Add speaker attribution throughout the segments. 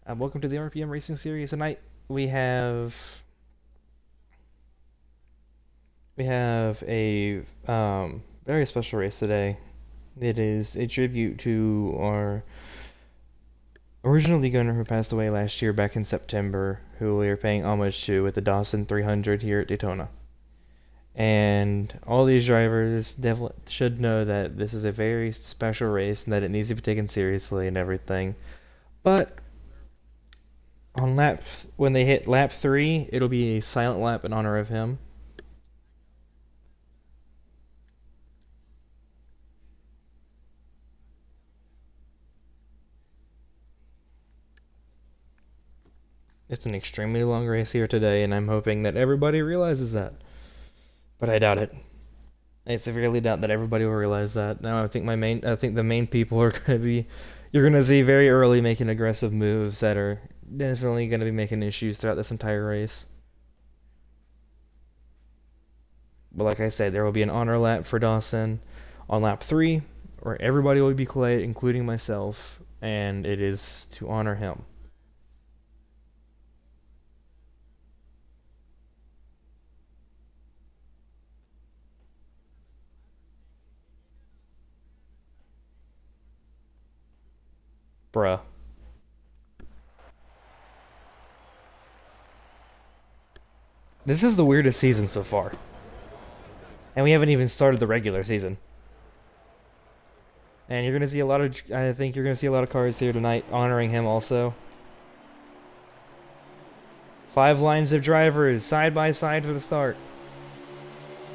Speaker 1: Welcome to the RPM Racing Series. Tonight we have a very special race today. It is a tribute to our original league owner who passed away last year back in September, who we are paying homage to with the Dawson 300 here at Daytona. And all these drivers definitely should know that this is a very special race and that it needs to be taken seriously and everything. But when they hit lap 3, it'll be a silent lap in honor of him. It's an extremely long race here today, and I'm hoping that everybody realizes that. But I doubt it. I severely doubt that everybody will realize that. Now I think the main people are you're gonna see very early making aggressive moves that are definitely gonna be making issues throughout this entire race. But like I said, there will be an honor lap for Dawson on lap 3, where everybody will be quiet, including myself, and it is to honor him. Bruh. This is the weirdest season so far. And we haven't even started the regular season. And you're going to see I think you're going to see a lot of cars here tonight honoring him also. 5 lines of drivers, side by side for the start.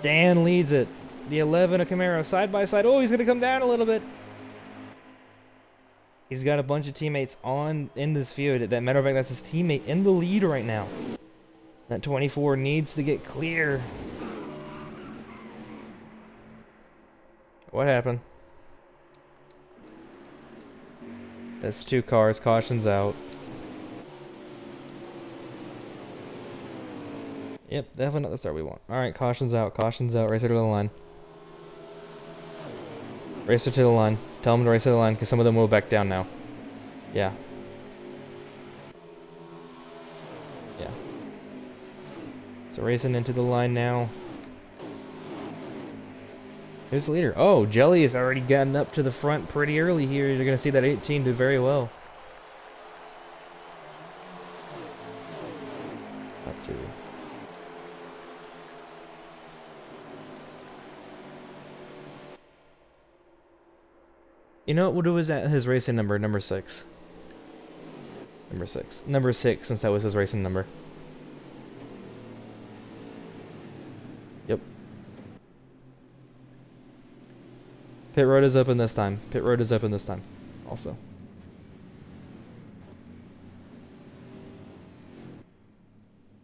Speaker 1: Dan leads it. The 11 of Camaro, side by side. Oh, he's going to come down a little bit. He's got a bunch of teammates in this field. That matter of fact, that's his teammate in the lead right now. That 24 needs to get clear. What happened? That's 2 cars. Caution's out. Yep, definitely not the start we want. Alright, caution's out. Caution's out. Racer to the line. Racer to the line. Tell them to race to the line, because some of them will back down now. Yeah. Yeah. So racing into the line now. Who's the leader? Oh, Jelly has already gotten up to the front pretty early here. You're going to see that 18 do very well. Up to. You know what was that his racing number? Number 6. Number 6. Number 6, since that was his racing number. Yep. Pit road is open this time. Pit road is open this time. Also.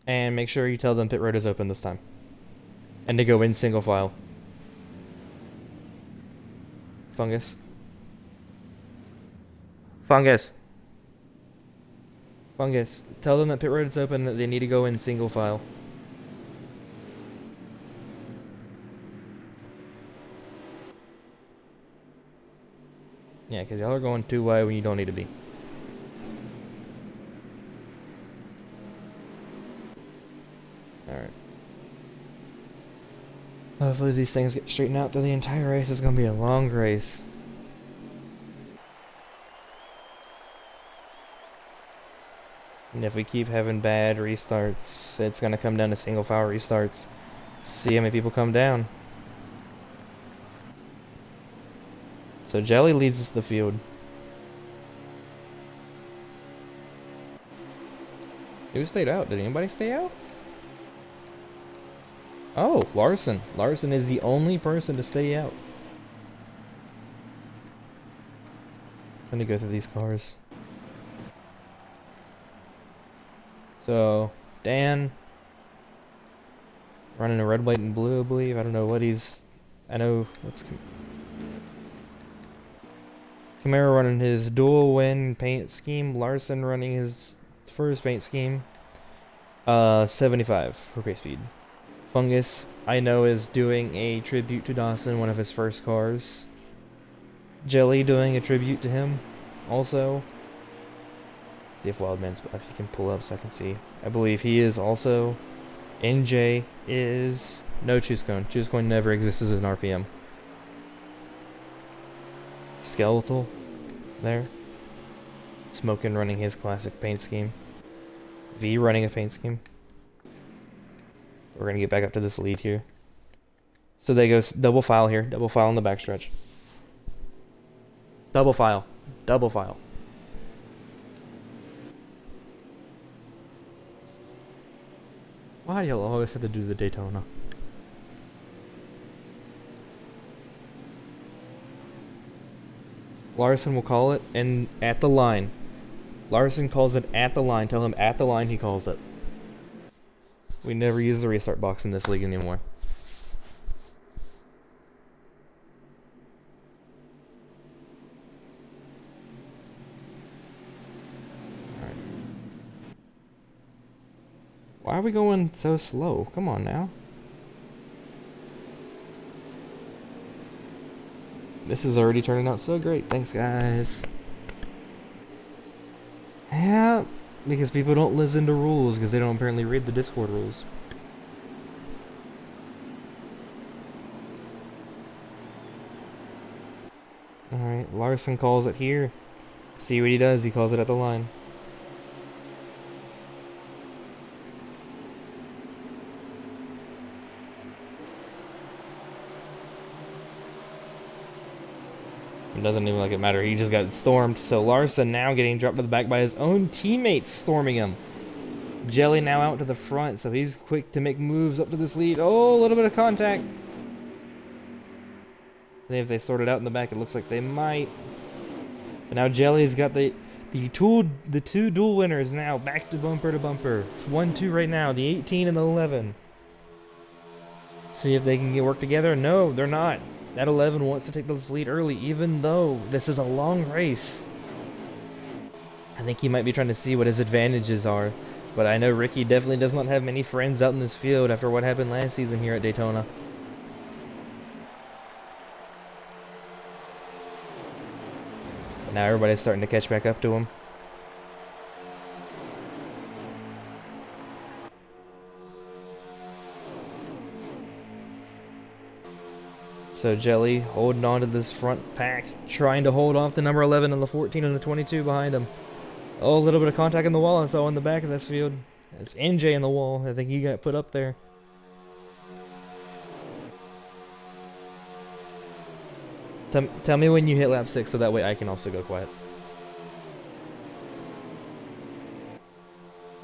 Speaker 1: And make sure you tell them pit road is open this time. And to go in single file. Fungus. Fungus. Fungus. Tell them that pit road is open, that they need to go in single file. Yeah, because y'all are going too wide when you don't need to be. Alright. Hopefully these things get straightened out through the entire race. It's going to be a long race. And if we keep having bad restarts, it's going to come down to single file restarts. See how many people come down. So Jelly leads the field. Who stayed out? Did anybody stay out? Oh, Larson. Larson is the only person to stay out. Let me go through these cars. So, Dan. Running a red, white, and blue, I believe. I don't know what he's... I know... What's... Camaro running his dual win paint scheme. Larson running his first paint scheme. 75 for pace speed. Fungus, I know, is doing a tribute to Dawson, one of his first cars. Jelly doing a tribute to him, also. See if Wildman's if he can pull up so I can see. I believe he is also. NJ is no choose cone. Choose cone never exists as an RPM. Skeletal there. Smokin running his classic paint scheme. V running a paint scheme. We're gonna get back up to this lead here. So they go double file here. Double file in the backstretch. Double file. Double file. Why do y'all always have to do the Daytona? Larson will call it and at the line. Larson calls it at the line. Tell him at the line he calls it. We never use the restart box in this league anymore. Alright. Why are we going so slow? Come on now. This is already turning out so great. Thanks, guys. Yeah, because people don't listen to rules because they don't apparently read the Discord rules. Alright, Larson calls it here. See what he does. He calls it at the line. It doesn't even like it matter. He just got stormed. So Larson now getting dropped to the back by his own teammates storming him. Jelly now out to the front, so he's quick to make moves up to this lead. Oh, a little bit of contact. See if they sort it out in the back. It looks like they might. But now Jelly's got the two dual winners now back to bumper to bumper. 1-2 right now. The 18 and the 11. See if they can get work together. No, they're not. That 11 wants to take this lead early, even though this is a long race. I think he might be trying to see what his advantages are. But I know Ricky definitely does not have many friends out in this field after what happened last season here at Daytona. But now everybody's starting to catch back up to him. So Jelly holding on to this front pack, trying to hold off the number 11 and the 14 and the 22 behind him. Oh, a little bit of contact in the wall I saw in the back of this field. It's NJ in the wall. I think he got put up there. Tell me when you hit lap 6 so that way I can also go quiet.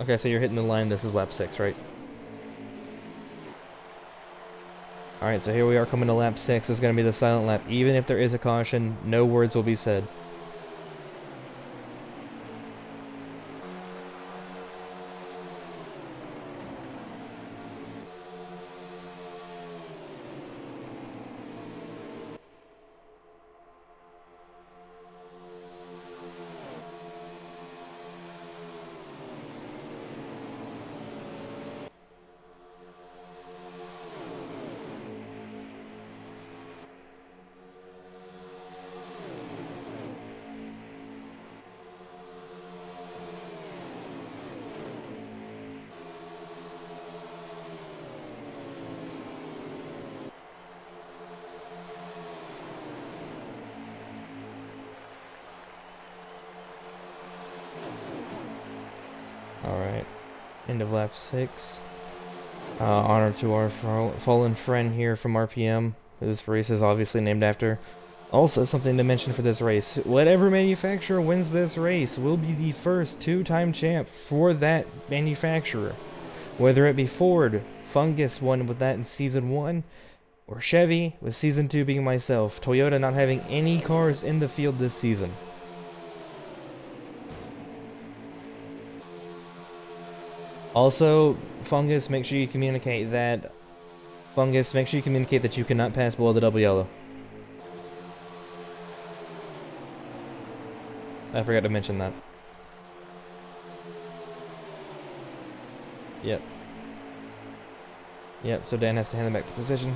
Speaker 1: Okay, so you're hitting the line. This is lap 6, right? Alright, so here we are coming to lap 6. This is going to be the silent lap. Even if there is a caution, no words will be said. Alright, end of lap 6. Honor to our fallen friend here from RPM. This race is obviously named after. Also, something to mention for this race. Whatever manufacturer wins this race will be the first two-time champ for that manufacturer. Whether it be Ford, Fungus won with that in Season 1, or Chevy, with Season 2 being myself. Toyota not having any cars in the field this season. Also, Fungus, make sure you communicate that. Fungus, make sure you communicate that you cannot pass below the double yellow. I forgot to mention that. Yep. Yep, so Dan has to hand it back to position.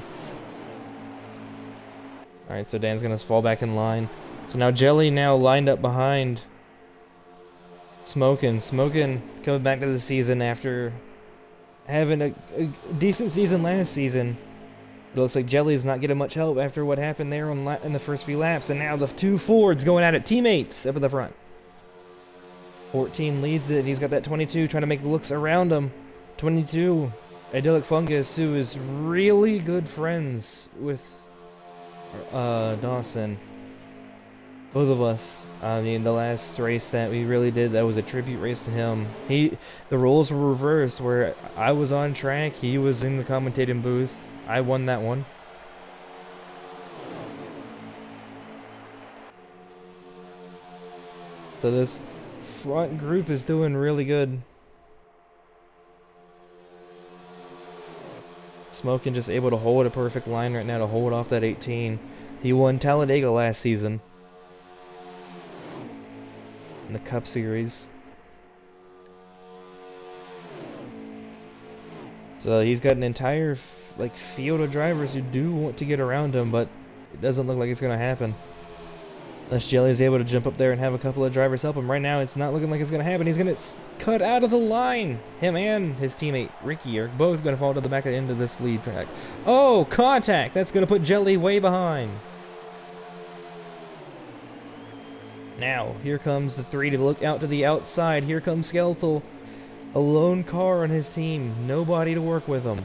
Speaker 1: Alright, so Dan's gonna fall back in line. So now Jelly now lined up behind Smoking coming back to the season after having a decent season last season. It looks like Jelly's not getting much help after what happened there in the first few laps, and now the two Fords going at it, teammates up in the front. 14 leads it, and he's got that 22 trying to make looks around him. 22, Idyllic Fungus, who is really good friends with Dawson. Both of us. I mean, the last race that we really did, that was a tribute race to him. The roles were reversed, where I was on track, he was in the commentating booth. I won that one. So this front group is doing really good. Smoking just able to hold a perfect line right now to hold off that 18. He won Talladega last season in the Cup Series. So he's got an entire field of drivers who do want to get around him, but it doesn't look like it's going to happen. Unless Jelly's able to jump up there and have a couple of drivers help him. Right now, it's not looking like it's going to happen. He's going to cut out of the line. Him and his teammate, Ricky, are both going to fall to the back end of this lead track. Oh, contact! That's going to put Jelly way behind. Now, here comes the 3 to look out to the outside. Here comes Skeletal. A lone car on his team. Nobody to work with him.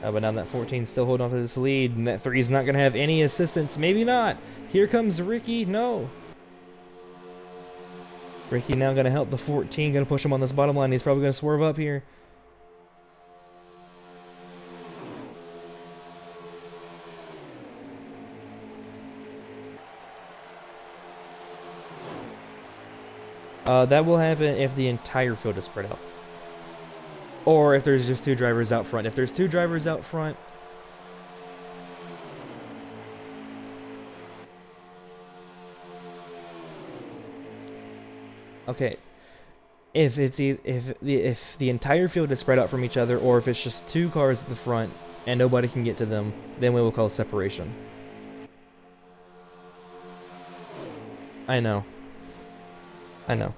Speaker 1: But now that 14's still holding on to this lead, and that 3's not going to have any assistance. Maybe not. Here comes Ricky. No. Ricky now going to help the 14. Going to push him on this bottom line. He's probably going to swerve up here. That will happen if the entire field is spread out. Or if there's just 2 drivers out front. If there's 2 drivers out front, okay. If the entire field is spread out from each other, or if it's just 2 cars at the front and nobody can get to them, then we will call separation. I know. I know.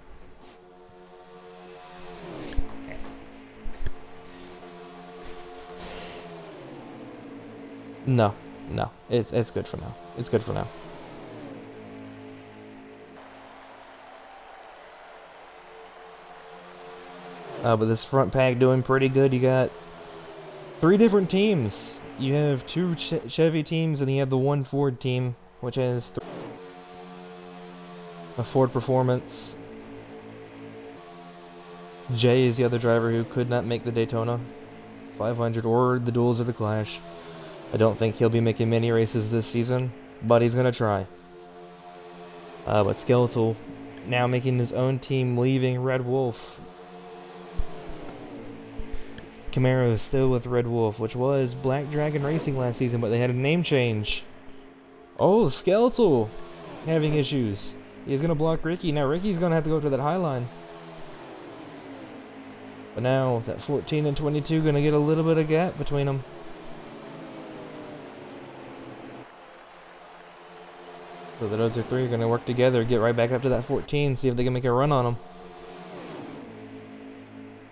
Speaker 1: No, it's good for now. It's good for now. But this front pack doing pretty good. You got 3 different teams. You have 2 Chevy teams, and you have the 1 Ford team, which has a Ford Performance. Jay is the other driver who could not make the Daytona 500 or the Duels or the Clash. I don't think he'll be making many races this season, but he's going to try. But Skeletal now making his own team, leaving Red Wolf. Camaro still with Red Wolf, which was Black Dragon Racing last season, but they had a name change. Oh, Skeletal having issues. He's going to block Ricky. Now Ricky's going to have to go to that high line. But now that 14 and 22 going to get a little bit of gap between them. So those 3 are going to work together, get right back up to that 14, see if they can make a run on them.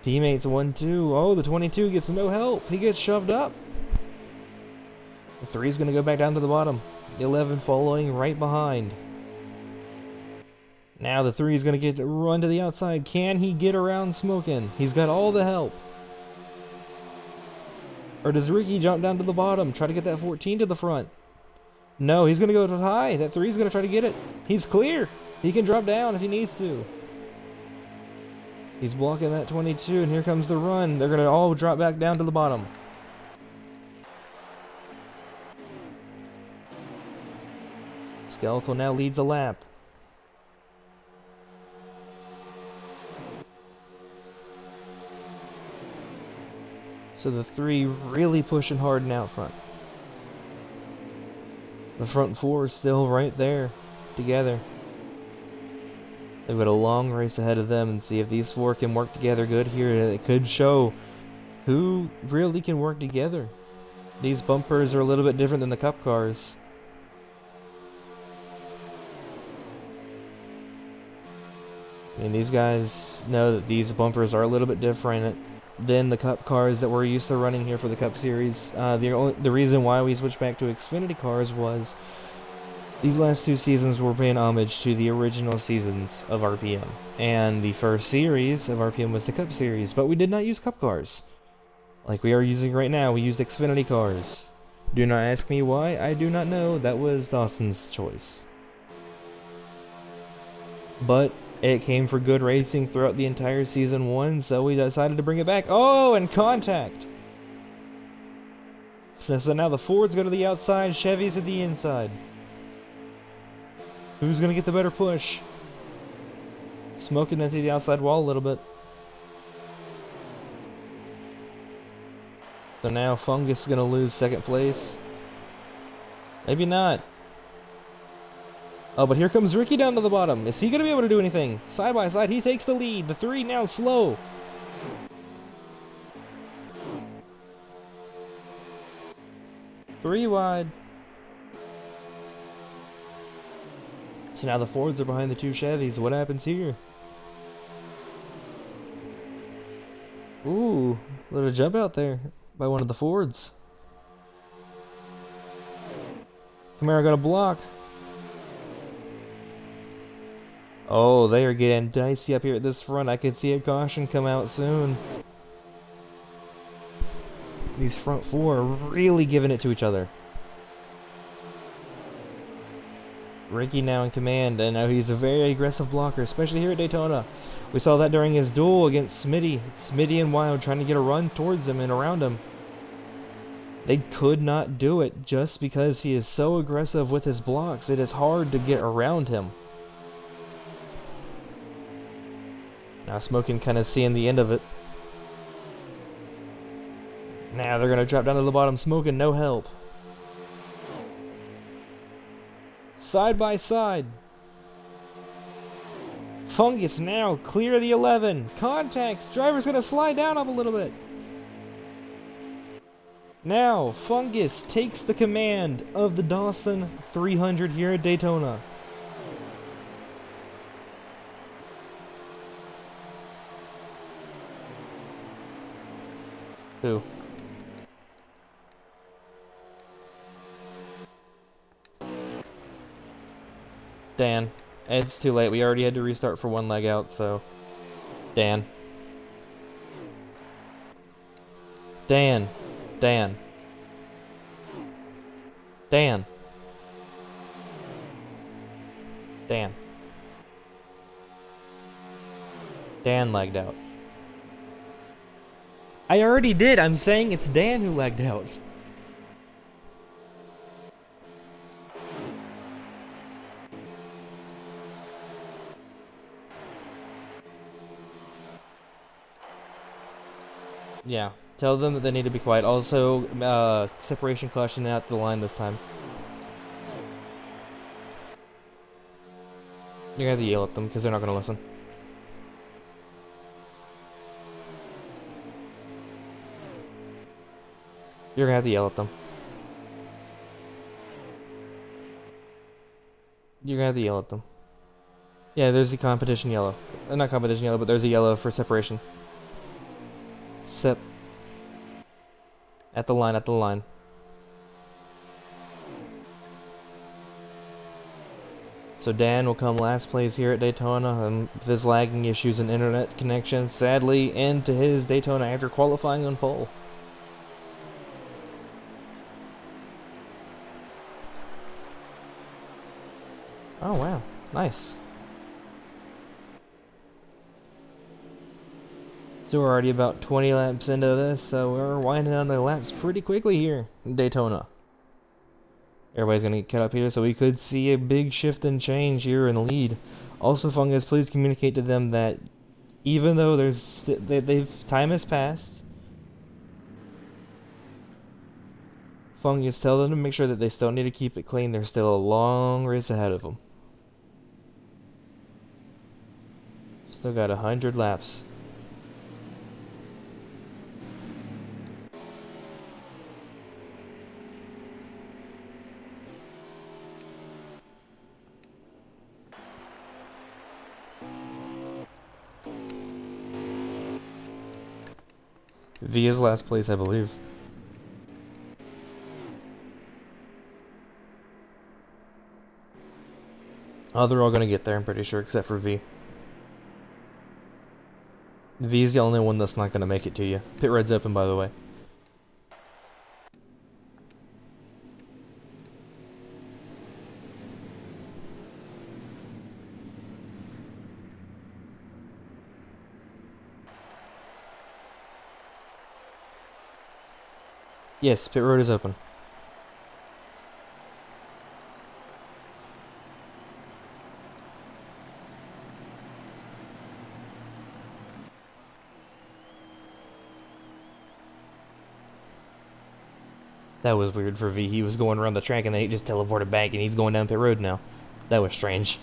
Speaker 1: Teammates 1-2. Oh, the 22 gets no help. He gets shoved up. The 3's going to go back down to the bottom. The 11 following right behind. Now the 3's going to run to the outside. Can he get around Smoking? He's got all the help. Or does Ricky jump down to the bottom, try to get that 14 to the front? No, he's going to go to high. That 3's going to try to get it. He's clear. He can drop down if he needs to. He's blocking that 22, and here comes the run. They're going to all drop back down to the bottom. Skeletal now leads a lap. So the 3 really pushing hard now out front. The front 4 is still right there, together. They've got a long race ahead of them, and see if these 4 can work together good here. It could show who really can work together. These bumpers are a little bit different than the Cup cars. I mean, these guys know that these bumpers are a little bit different than the Cup cars that we're used to running here for the Cup Series. The reason why we switched back to Xfinity cars was these last 2 seasons were paying homage to the original seasons of RPM. And the first series of RPM was the Cup Series, but we did not use Cup cars. Like we are using right now, we used Xfinity cars. Do not ask me why, I do not know, that was Dawson's choice. But it came for good racing throughout the entire Season 1, so we decided to bring it back. Oh, and contact! So now the Fords go to the outside, Chevys at the inside. Who's gonna get the better push? Smoking into the outside wall a little bit. So now Fungus is gonna lose second place. Maybe not. Oh, but here comes Ricky down to the bottom. Is he gonna be able to do anything? Side by side, he takes the lead. The 3 now slow. Three wide. So now the Fords are behind the 2 Chevys. What happens here? Ooh, little jump out there by one of the Fords. Camaro gonna block. Oh, they are getting dicey up here at this front. I could see a caution come out soon. These front 4 are really giving it to each other. Ricky now in command, and now he's a very aggressive blocker, especially here at Daytona. We saw that during his duel against Smitty. Smitty and Wild trying to get a run towards him and around him. They could not do it just because he is so aggressive with his blocks. It is hard to get around him. Now Smoking kind of seeing the end of it. Now they're going to drop down to the bottom. Smoking, no help. Side by side. Fungus now clear the 11. Contacts. Driver's going to slide down up a little bit. Now Fungus takes the command of the Dawson 300 here at Daytona. Who? Dan. It's too late. We already had to restart for 1 leg out, so... Dan. Dan. Dan. Dan. Dan. Dan lagged out. I already did. I'm saying it's Dan who lagged out. Yeah. Tell them that they need to be quiet. Also, separation caution out the line this time. You're gonna have to yell at them because they're not gonna listen. You're gonna have to yell at them. You're gonna have to yell at them. Yeah, there's the competition yellow. Not competition yellow, but there's a yellow for separation. Sep. At the line, at the line. So Dan will come last place here at Daytona, and with his lagging issues and internet connection, sadly end to his Daytona after qualifying on pole. Oh wow, nice. So we're already about 20 laps into this, so we're winding down the laps pretty quickly here in Daytona. Everybody's gonna get caught up here, so we could see a big shift and change here in the lead. Also, Fungus, please communicate to them that even though time has passed, Fungus, tell them to make sure that they still need to keep it clean. There's still a long race ahead of them. Still got 100 laps. V is last place, I believe. Oh, they're all gonna get there, I'm pretty sure, except for V. V is the only one that's not gonna make it to you. Pit road's open, by the way. Yes, pit road is open. That was weird for V. He was going around the track and then he just teleported back and he's going down pit road now. That was strange.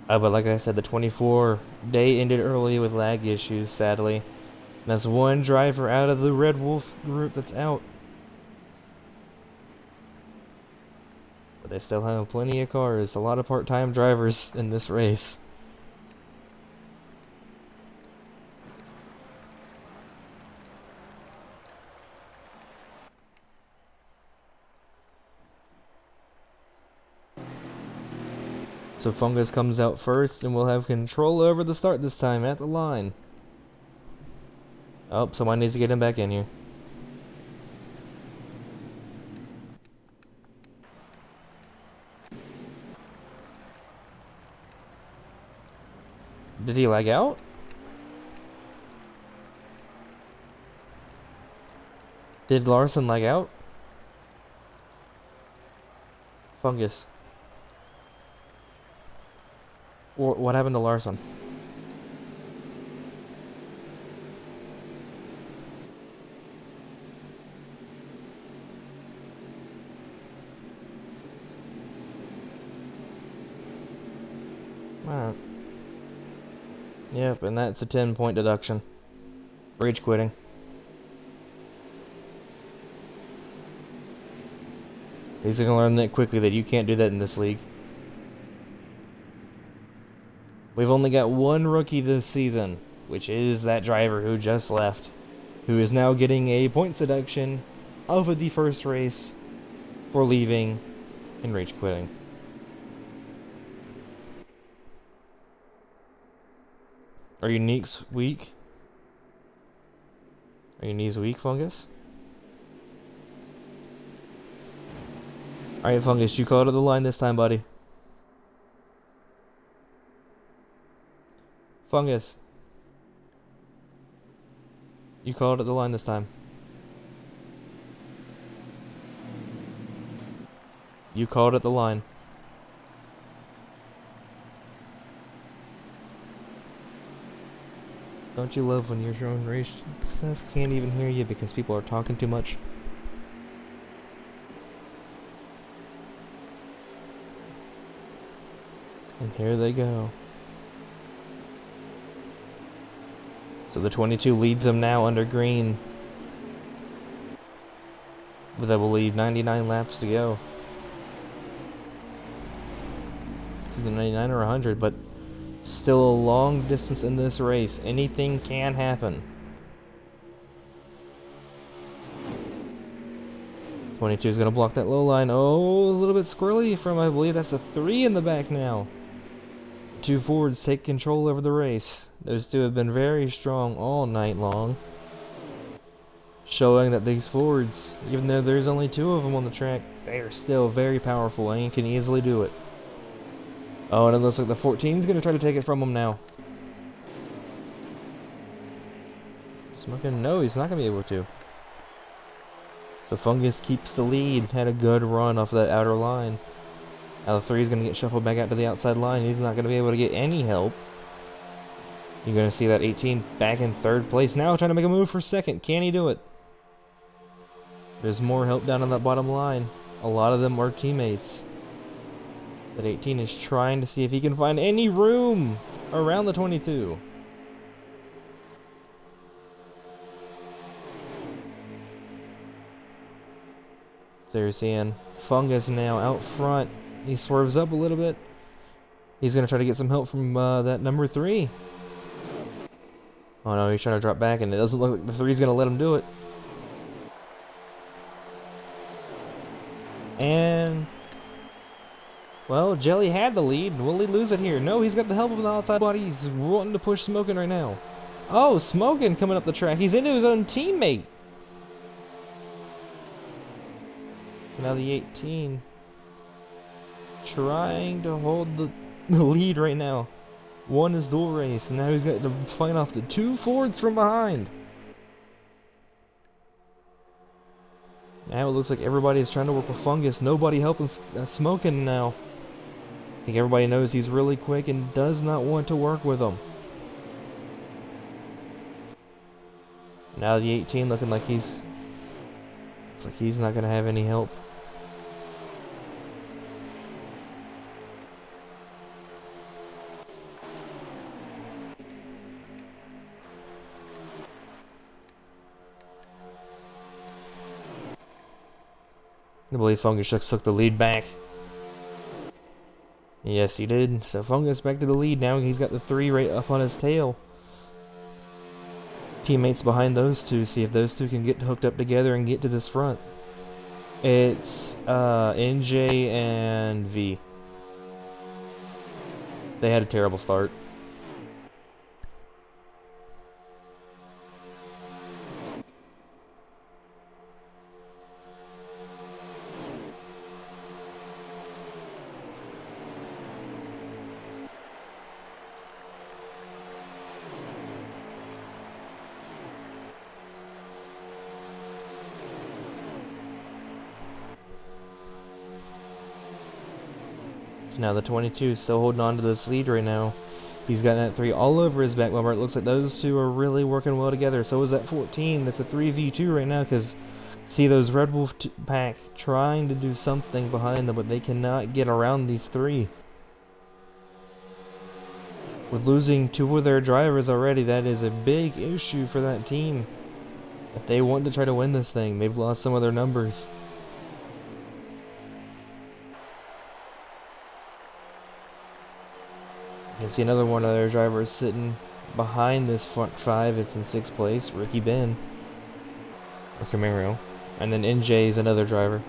Speaker 1: But like I said, the 24 day ended early with lag issues, sadly. That's one driver out of the Red Wolf group that's out. But they still have plenty of cars, a lot of part-time drivers in this race. So Fungus comes out first, and we'll have control over the start this time at the line. Oh, someone needs to get him back in here. Did he lag out? Did Larson lag out? Fungus. What happened to Larson? Alright. Yep, and that's a 10-point deduction. Rage quitting. He's gonna learn that quickly that you can't do that in this league. We've only got one rookie this season, which is that driver who just left, who is now getting a points deduction off of the first race for leaving and rage quitting. Are your knees weak? Are your knees weak, Fungus? Alright, Fungus, you called it the line this time, buddy. Fungus. You called it the line this time. You called it the line. Don't you love when your own race stuff can't even hear you because people are talking too much? And here they go. So the 22 leads them now under green. With, I believe, 99 laps to go. It's either 99 or 100, but still a long distance in this race. Anything can happen. 22 is going to block that low line. Oh, a little bit squirrely from, I believe that's a 3 in the back now. Two Fords take control over the race. Those two have been very strong all night long, showing that these Fords, even though there's only two of them on the track, they are still very powerful and can easily do it. Oh, and it looks like the 14 is going to try to take it from them now. Smoking? No, he's not going to be able to. So Fungus keeps the lead. Had a good run off that outer line. Now the 3 is going to get shuffled back out to the outside line. He's not going to be able to get any help. You're going to see that 18 back in third place. Now trying to make a move for second. Can he do it? There's more help down on that bottom line. A lot of them are teammates. That 18 is trying to see if he can find any room around the 22. So you're seeing Fungus now out front. He swerves up a little bit. He's going to try to get some help from that number 3. Oh no, he's trying to drop back, and it doesn't look like the 3's going to let him do it. And... well, Jelly had the lead. Will he lose it here? No, he's got the help of the outside body. He's wanting to push Smokin' right now. Oh, Smokin' coming up the track. He's into his own teammate. So now the 18 trying to hold the lead right now. Won his dual race, and now he's got to fight off the 2 Fords from behind. Now it looks like everybody is trying to work with Fungus. Nobody helping Smokin' now. I think everybody knows he's really quick and does not want to work with him. Now the 18 looking like he's... looks like he's not going to have any help. I believe Fungus just took the lead back. Yes, he did. So Fungus back to the lead. Now he's got the 3 right up on his tail. Teammates behind those two. See if those two can get hooked up together and get to this front. It's NJ and V. They had a terrible start. So now the 22 is still holding on to this lead right now. He's got that 3 all over his back bumper. It looks like those two are really working well together. So is that 14. That's a 3v2 right now, because see those Red Wolf pack trying to do something behind them, but they cannot get around these 3. With losing 2 of their drivers already, that is a big issue for that team. If they want to try to win this thing, they've lost some of their numbers. You can see another one of their drivers sitting behind this front 5. It's in 6th place, Ricky Ben, or Camaro. And then NJ is another driver.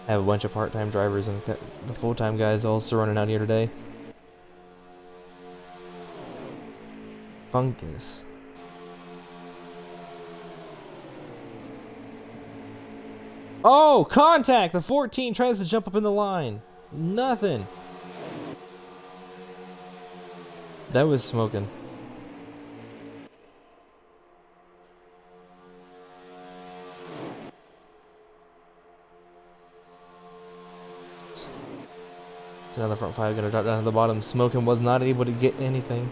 Speaker 1: I have a bunch of part-time drivers, and the full-time guys also running out here today. Fungus. Oh, contact! The 14 tries to jump up in the line. Nothing. That was Smokin'. So now the front 5 gonna drop down to the bottom. Smokin' was not able to get anything.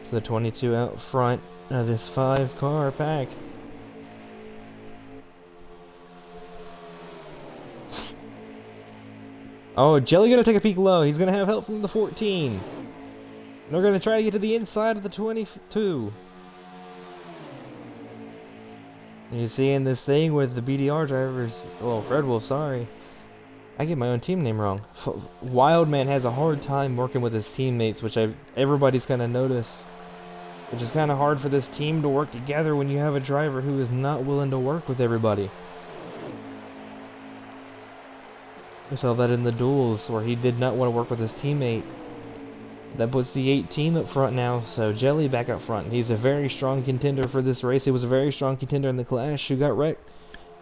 Speaker 1: So the 22 out front of this 5-car pack. Oh, Jelly gonna take a peek low. He's gonna have help from the 14. And they're gonna try to get to the inside of the 22. And you're seeing this thing with the BDR drivers. Well, Red Wolf, sorry. I get my own team name wrong. Wildman has a hard time working with his teammates, which everybody's gonna notice. Which is kind of hard for this team to work together when you have a driver who is not willing to work with everybody. We saw that in the duels, where he did not want to work with his teammate. That puts the 18 up front now, so Jelly back up front. He's a very strong contender for this race. He was a very strong contender in the Clash who got wrecked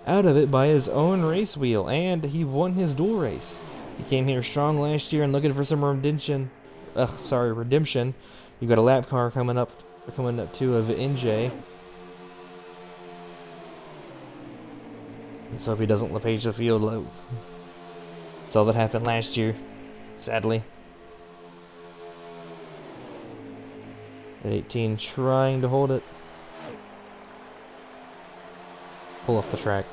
Speaker 1: out of it by his own race wheel, and he won his duel race. He came here strong last year and looking for some redemption. Redemption. You got a lap car coming up too of NJ. And so if he doesn't LePage the field low. That's all that happened last year, sadly. At 18 trying to hold it. Pull off the track.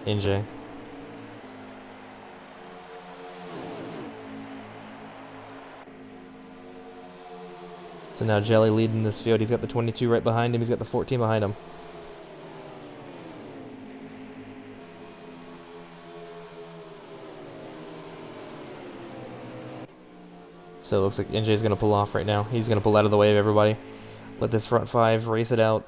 Speaker 1: NJ. So So now Jelly leading this field. He's got the 22 right behind him. He's got the 14 behind him. So it looks like NJ's going to pull off right now. He's going to pull out of the way of everybody. Let this front five race it out.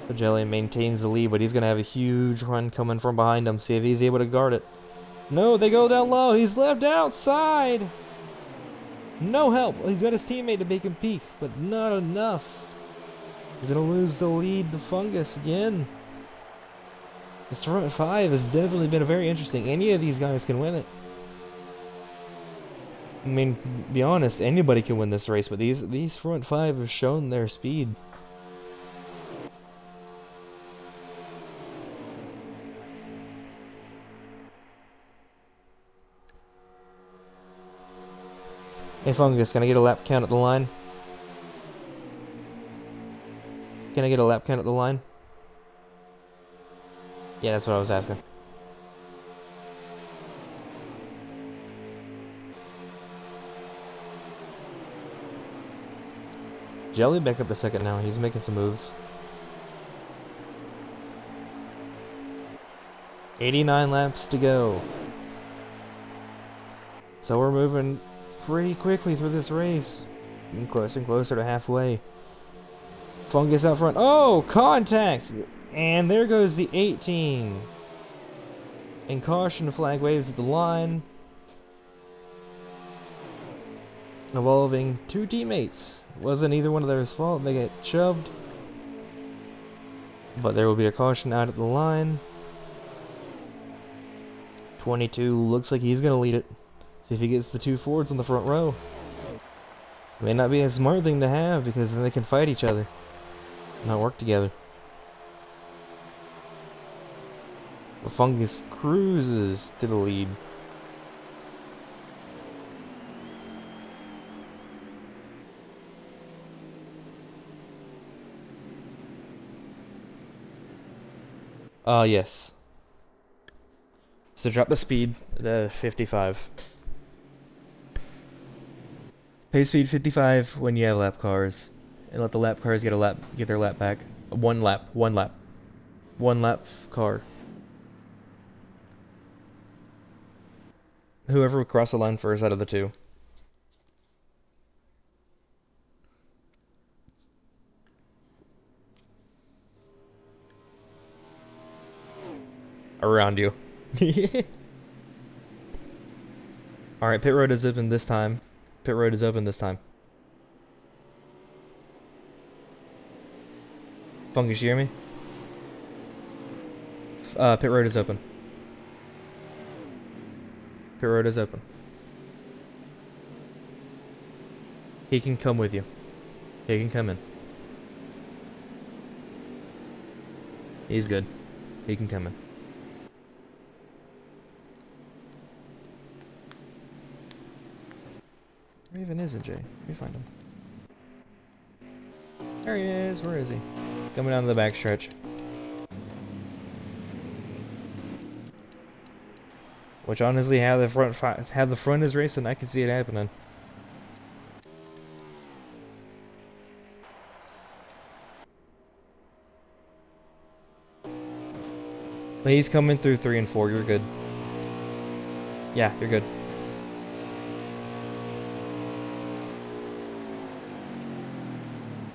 Speaker 1: So Jelly maintains the lead, but he's going to have a huge run coming from behind him. See if he's able to guard it. No, they go down low. He's left outside. No help. He's got his teammate to make him peak, but not enough. He's going to lose the lead to Fungus again. This front five has definitely been very interesting. Any of these guys can win it. I mean, to be honest, anybody can win this race, but these front five have shown their speed. Hey Fungus, can I get a lap count at the line? Can I get a lap count at the line? Yeah, that's what I was asking. Jelly back up a second now. He's making some moves. 89 laps to go. So we're moving pretty quickly through this race. Getting closer and closer to halfway. Fungus out front. Oh, contact! And there goes the 18. And caution flag waves at the line. Involving two teammates. Wasn't either one of theirs fault. They get shoved. But there will be a caution out at the line. 22 looks like he's going to lead it. See if he gets the two Fords on the front row. May not be a smart thing to have because then they can fight each other. Not work together. The Fungus cruises to the lead. Yes. So drop the speed to 55. Pace speed 55 when you have lap cars. And let the lap cars get their lap back. One lap car. Whoever would cross the line first out of the two. Around you. Alright, pit road is open this time. Pit road is open this time. Fungus, you hear me? Pit road is open. Pit road is open. He can come with you. He can come in. He's good. He can come in. Where even is it, Jay? Let me find him. There he is. Where is he? Coming down the back stretch. Which honestly, how the front is racing, I can see it happening. But he's coming through 3 and 4. You're good. Yeah, you're good.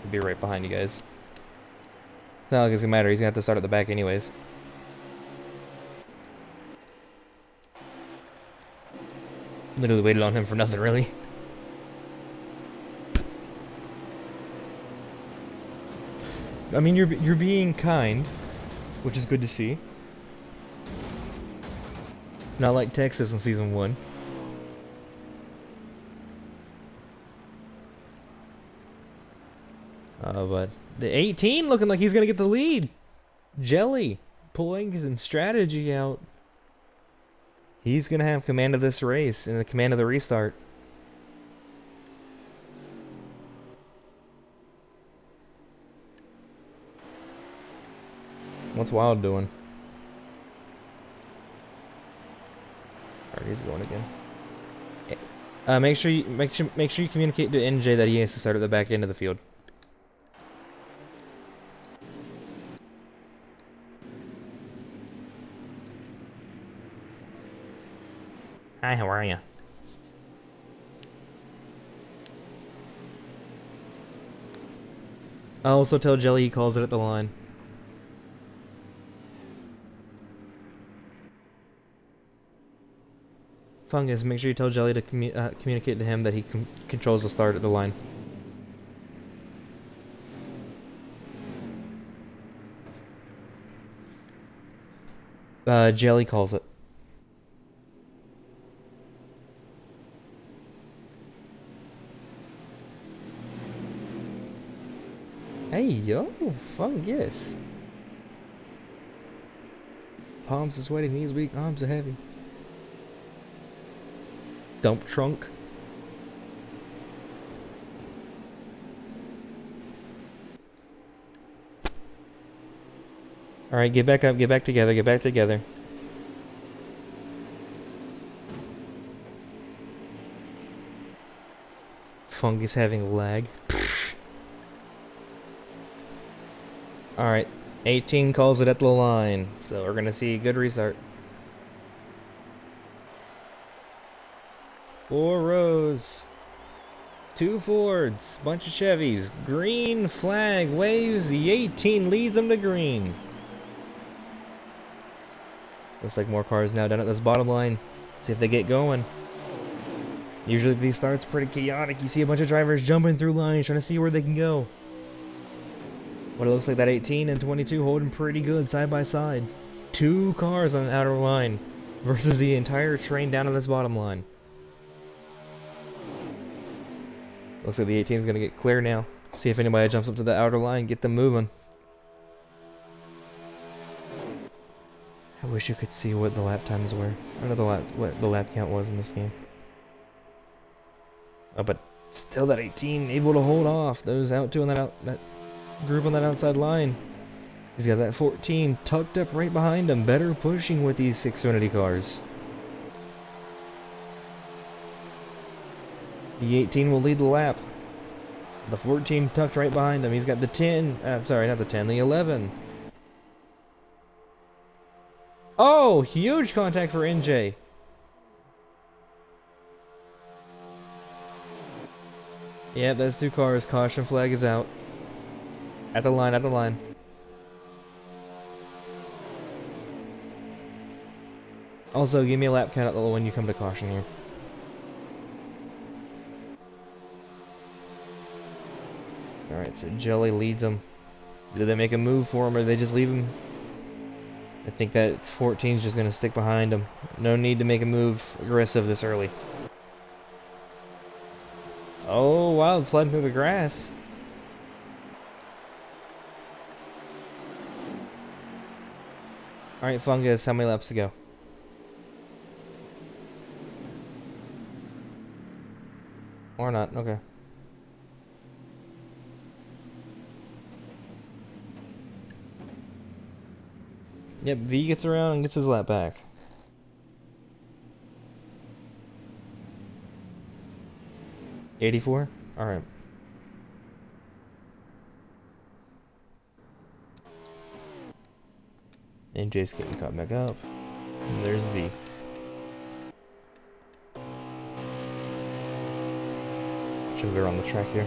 Speaker 1: He'll be right behind you guys. It's not like it's gonna matter. He's gonna have to start at the back anyways. Literally waited on him for nothing, really. I mean, you're being kind, which is good to see. Not like Texas in season 1. But the 18 looking like he's gonna get the lead. Jelly pulling some strategy out. He's gonna have command of this race and the command of the restart. What's Wild doing? Or He's going again. Make sure you communicate to NJ that he has to start at the back end of the field. Hi, how are you? I'll also tell Jelly he calls it at the line. Fungus, make sure you tell Jelly to communicate to him that he controls the start at the line. Jelly calls it. Hey, yo, Fungus. Palms are sweaty, knees weak, arms are heavy. Dump trunk. Alright, get back up, get back together, get back together. Fungus having lag. Alright, 18 calls it at the line, so we're gonna see a good restart. 4 rows, 2 Fords, bunch of Chevys, green flag waves, the 18 leads them to green. Looks like more cars now down at this bottom line. See if they get going. Usually these starts pretty chaotic. You see a bunch of drivers jumping through lines trying to see where they can go. But it looks like that 18 and 22 holding pretty good side by side. 2 cars on the outer line versus the entire train down at this bottom line. Looks like the 18 is going to get clear now. See if anybody jumps up to the outer line, get them moving. I wish you could see what the lap times were. I don't know what the lap count was in this game. Oh, but still that 18 able to hold off those out two on that group on that outside line. He's got that 14 tucked up right behind him. Better pushing with these Xfinity cars. The 18 will lead the lap. The 14 tucked right behind him. He's got the 10. Sorry, not the 10. The 11. Oh, huge contact for NJ. Yeah, that's 2 cars. Caution flag is out. At the line, at the line. Also, give me a lap count when you come to caution here. Alright, so Jelly leads them. Do they make a move for him or do they just leave him? I think that 14 is just going to stick behind him. No need to make a move aggressive this early. Oh, wow, it's sliding through the grass. Alright, Fungus, how many laps to go? Or not, okay. Yep, V gets around and gets his lap back. $84? Alright. NJ's getting caught back up. And there's V. Should be on the track here.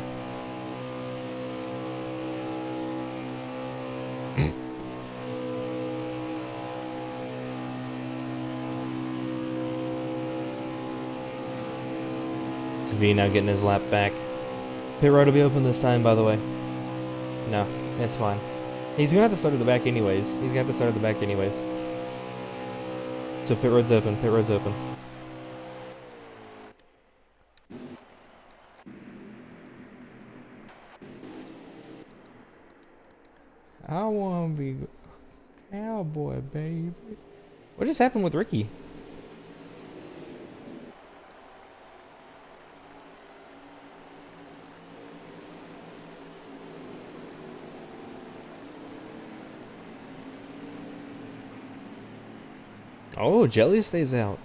Speaker 1: V now getting his lap back. Pit road will be open this time, by the way. No, it's fine. He's gonna have to start at the back anyways. So pit road's open, pit road's open. I wanna be a cowboy, baby. What just happened with Ricky? Oh, Jelly stays out.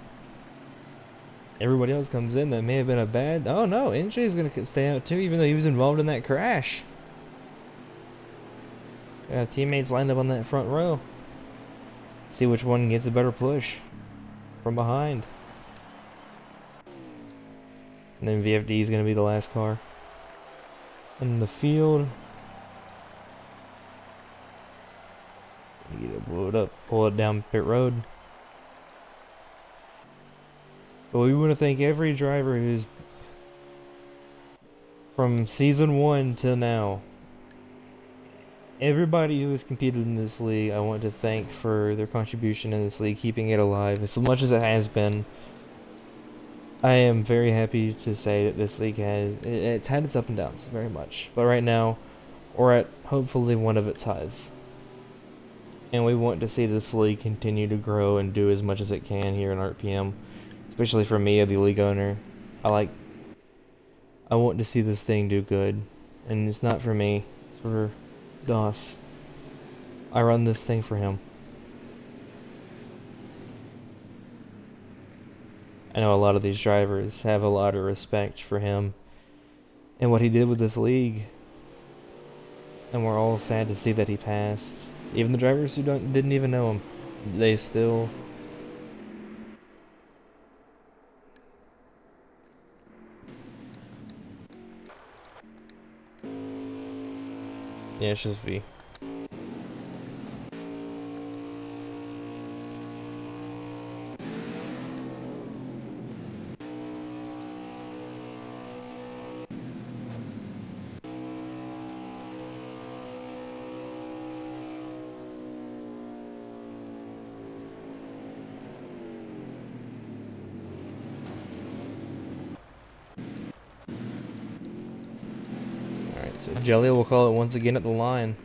Speaker 1: everybody else comes in that may have been a bad. Oh no, NJ's gonna stay out too, even though he was involved in that crash. Teammates lined up on that front row. See which one gets a better push from behind. And then VFD is gonna be the last car in the field. You get to blow it up, pull it down pit road. But we want to thank every driver who's from season 1 till now. Everybody who has competed in this league, I want to thank for their contribution in this league, keeping it alive as much as it has been. I am very happy to say that this league it's had its up and downs very much, but right now we're at hopefully one of its highs. And we want to see this league continue to grow and do as much as it can here in RPM, especially for me, the league owner. I want to see this thing do good, and it's not for me, it's for Dawson. I run this thing for him. I know a lot of these drivers have a lot of respect for him and what he did with this league, and we're all sad to see that he passed. Even the drivers who didn't even know him, they still. Yeah, it's just V. So Jelly will call it once again at the line.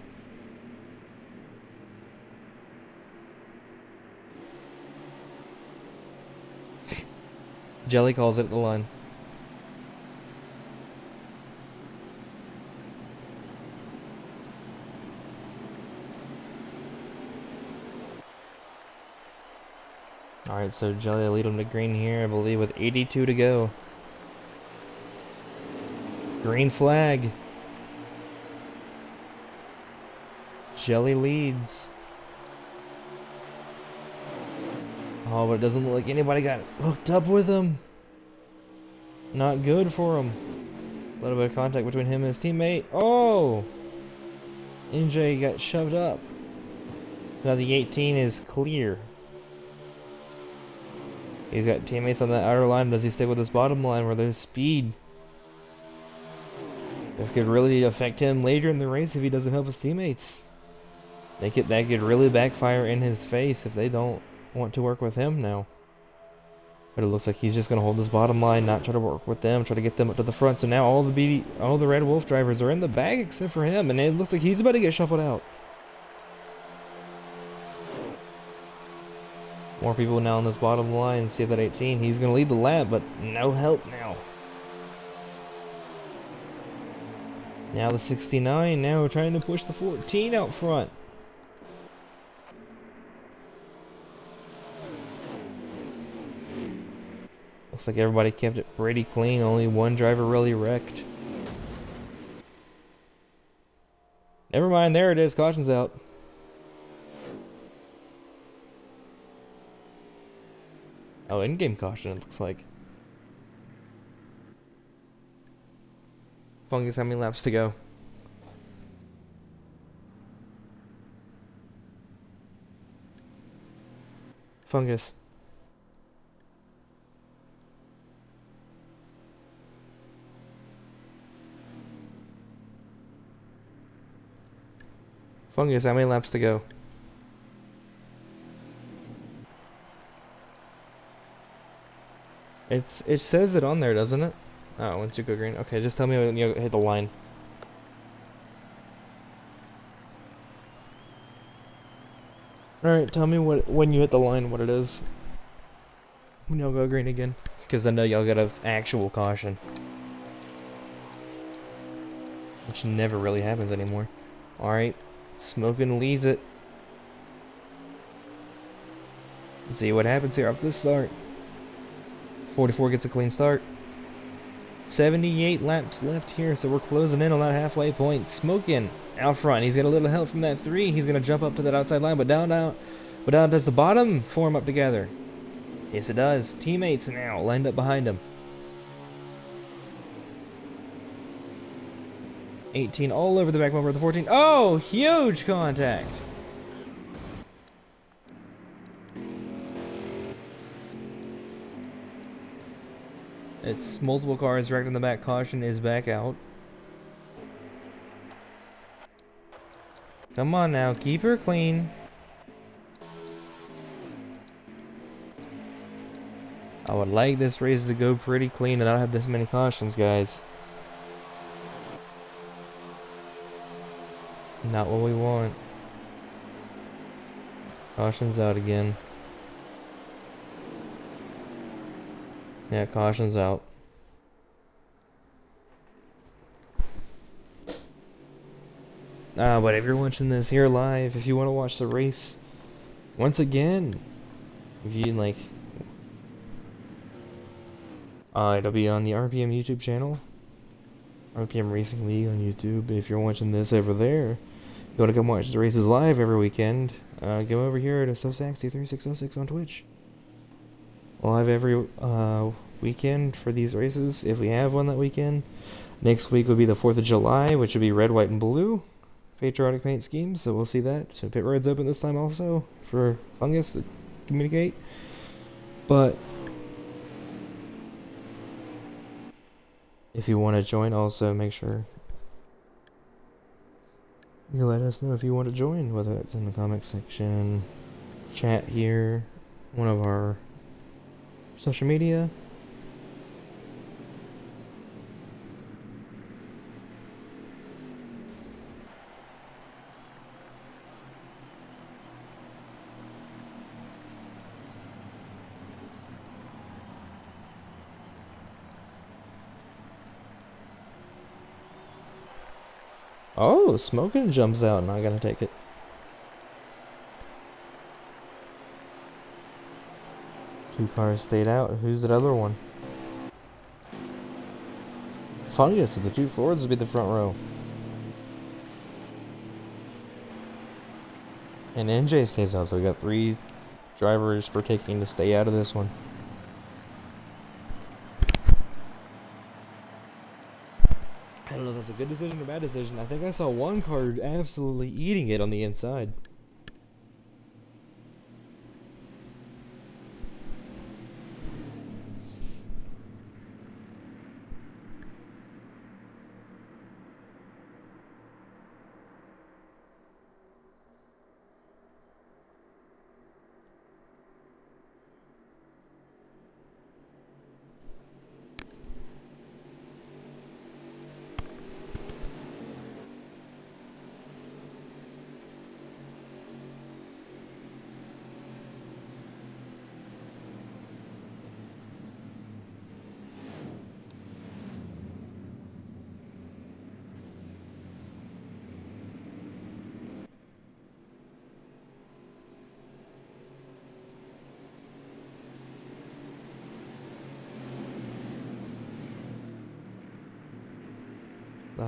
Speaker 1: Jelly calls it at the line. Alright, so Jelly will lead him to green here, I believe, with 82 to go. Green flag. Jelly leads. Oh, but it doesn't look like anybody got hooked up with him. Not good for him. A little bit of contact between him and his teammate. Oh! NJ got shoved up. So now the 18 is clear. He's got teammates on that outer line. Does he stay with his bottom line where there's speed? This could really affect him later in the race if he doesn't help his teammates. That could really backfire in his face if they don't want to work with him now. But it looks like he's just going to hold his bottom line, not try to work with them, try to get them up to the front. So now all the Red Wolf drivers are in the bag except for him, and it looks like he's about to get shuffled out. More people now on this bottom line. See if that 18. He's going to lead the lap, but no help now. Now the 69. Now we're trying to push the 14 out front. Looks like everybody kept it pretty clean. Only one driver really wrecked. Never mind. There it is. Caution's out. Oh, in-game caution, it looks like. Fungus, how many laps to go? Fungus. Fungus, how many laps to go? It says it on there, doesn't it? Oh, once you go green. Okay, just tell me when you hit the line. Alright, tell me when you hit the line what it is. When y'all go green again. Because I know y'all got an actual caution. Which never really happens anymore. Alright, Smokin' leads it. Let's see what happens here off this start. 44 gets a clean start. 78 laps left here, so we're closing in on that halfway point. Smoking out front. He's got a little help from that 3. He's going to jump up to that outside line, but down does the bottom form up together? Yes, it does. Teammates now lined up behind him. 18 all over the back bumper of the 14. Oh, huge contact. It's multiple cars wrecked in the back. Caution is back out. Come on now, keep her clean. I would like this race to go pretty clean and not have this many cautions, guys. Not what we want. Caution's out again. Yeah, caution's out. But if you're watching this here live, if you want to watch the race, once again, if you like, it'll be on the RPM YouTube channel, RPM Racing League on YouTube. If you're watching this over there, you want to come watch the races live every weekend, go over here to SoSaxy3606 on Twitch. Live every weekend for these races, if we have one that weekend. Next week will be the 4th of July, which will be red, white, and blue. Patriotic paint schemes, so we'll see that. So pit road's open this time also for Fungus to communicate. But if you want to join, also make sure you let us know if you want to join, whether it's in the comment section, chat here, one of our social media. Oh, Smoking jumps out. Not gonna take it. Two cars stayed out. Who's that other one? Fungus. The two Fords will be the front row. And NJ stays out, so we got 3 drivers partaking to stay out of this one. I don't know if that's a good decision or bad decision. I think I saw one car absolutely eating it on the inside.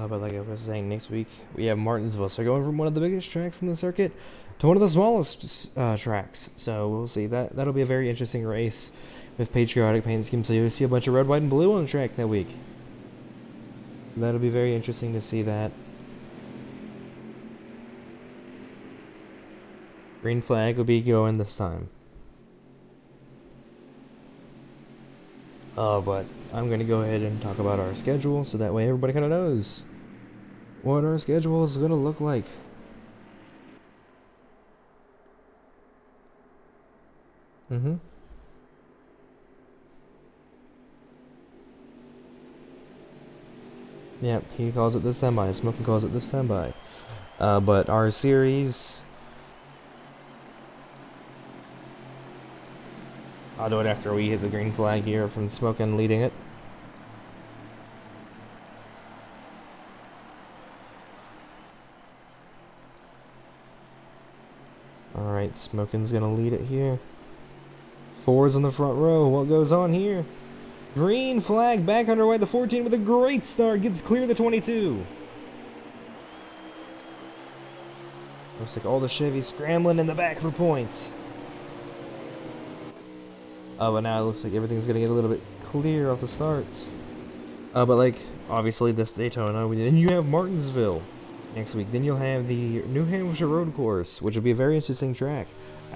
Speaker 1: But like I was saying, next week we have Martinsville. So going from one of the biggest tracks in the circuit to one of the smallest tracks. So we'll see. That'll be a very interesting race with patriotic paint schemes. So you'll see a bunch of red, white, and blue on the track that week. So that'll be very interesting to see that. Green flag will be going this time. But I'm going to go ahead and talk about our schedule so that way everybody kind of knows what our schedule is going to look like. Yep, he calls it the standby. Smoking calls it the standby. But our series, I'll do it after we hit the green flag here from Smoking leading it. Alright, Smoking's gonna lead it here. 4's in the front row. What goes on here? Green flag back underway. The 14 with a great start. Gets clear the 22. Looks like all the Chevys scrambling in the back for points. But now it looks like everything's going to get a little bit clear off the starts. But like, obviously this Daytona, then you have Martinsville next week. Then you'll have the New Hampshire Road Course, which will be a very interesting track.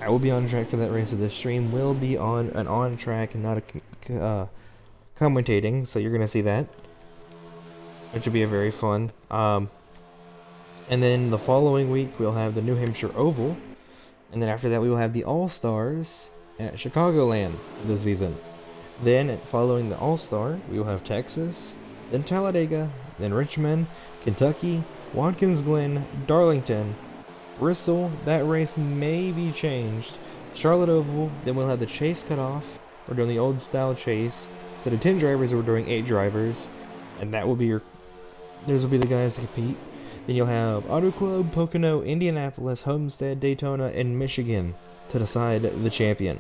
Speaker 1: I will be on track for that race, so the stream will be on an on-track and not a commentating, so you're going to see that, which will be a very fun. And then the following week, we'll have the New Hampshire Oval, and then after that, we will have the All-Stars at Chicagoland this season. Then, following the All-Star, we will have Texas, then Talladega, then Richmond, Kentucky, Watkins Glen, Darlington, Bristol. That race may be changed. Charlotte Oval, then we'll have the Chase Cutoff. We're doing the old style Chase. Instead of 10 drivers, we're doing 8 drivers. And that will be those will be the guys to compete. Then you'll have Auto Club, Pocono, Indianapolis, Homestead, Daytona, and Michigan to decide the champion.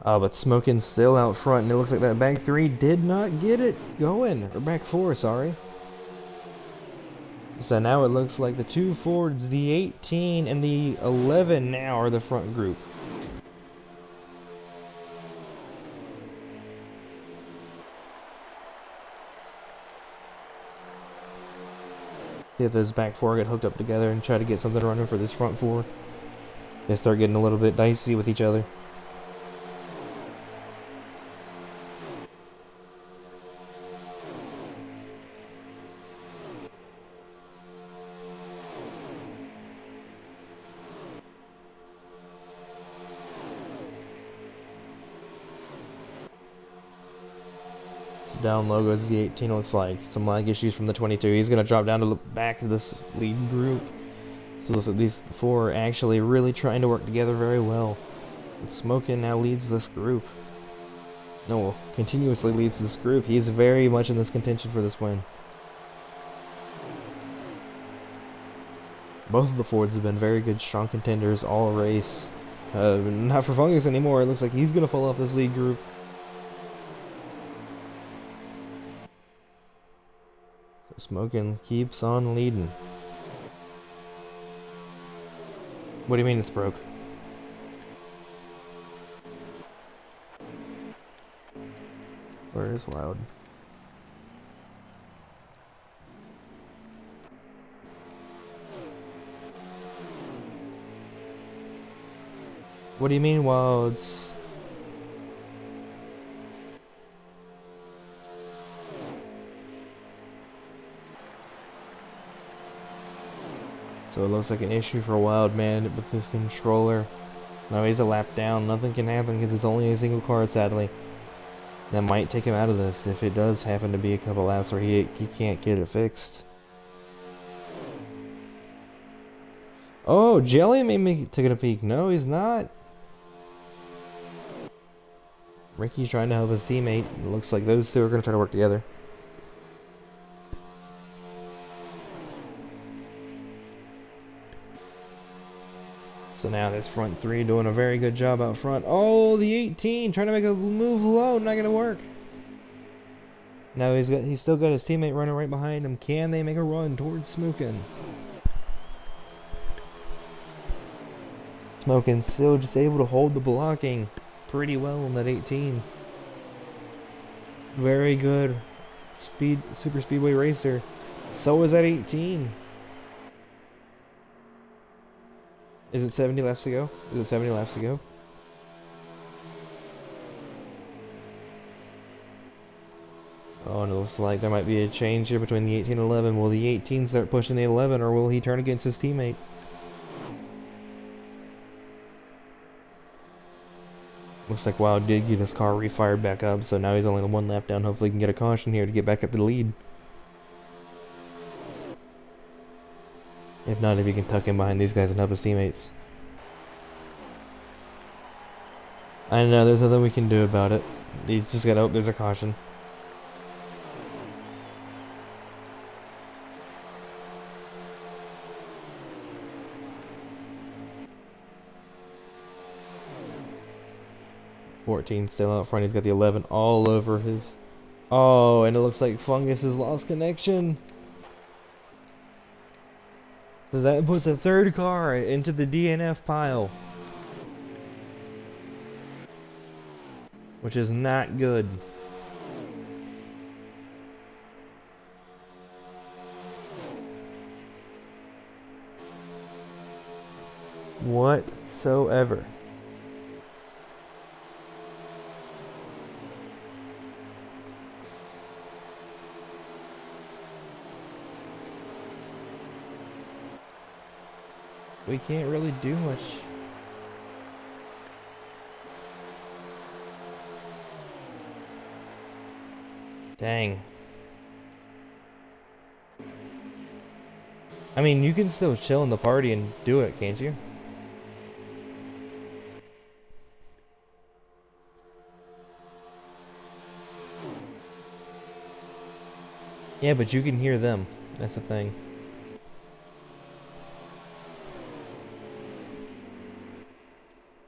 Speaker 1: But Smokin's still out front, and it looks like that back 3 did not get it going. Or back 4, sorry. So now it looks like the 2 Fords, the 18, and the 11 now are the front group. See if those back 4 get hooked up together and try to get something running for this front 4. They start getting a little bit dicey with each other. Down low goes the 18, looks like. Some lag issues from the 22. He's going to drop down to the back of this lead group. So looks like these 4 are actually really trying to work together very well. And Smokin now leads this group. No, continuously leads this group. He's very much in this contention for this win. Both of the Fords have been very good, strong contenders all race. Not for Fungus anymore. It looks like he's going to fall off this lead group. Smokin keeps on leading. What do you mean it's broke? Where is Loud? What do you mean Wild's? So it looks like an issue for Wild Man with this controller. Now he's a lap down. Nothing can happen because it's only a single car, sadly. That might take him out of this if it does happen to be a couple laps where he can't get it fixed. Oh, Jelly may be taking a peek. No, he's not. Ricky's trying to help his teammate. It looks like those 2 are going to try to work together. So now this front 3 doing a very good job out front. Oh, the 18 trying to make a move low, not gonna work. Now he's still got his teammate running right behind him. Can they make a run towards Smokin? Smokin still just able to hold the blocking pretty well in that 18. Very good super speedway racer. So is that 18. Is it 70 laps to go? Is it 70 laps to go? Oh, and it looks like there might be a change here between the 18 and 11. Will the 18 start pushing the 11, or will he turn against his teammate? Looks like Wild did get his car refired back up, so now he's only 1 lap down. Hopefully he can get a caution here to get back up to the lead. If not, if he can tuck in behind these guys and help his teammates. I know, there's nothing we can do about it. He's just gotta hope there's a caution. 14 still out front. He's got the 11 all over his... Oh, and it looks like Fungus has lost connection. So that puts a third car into the DNF pile. Which is not good. Whatsoever. We can't really do much. Dang. I mean, you can still chill in the party and do it, can't you? Yeah, but you can hear them. That's the thing.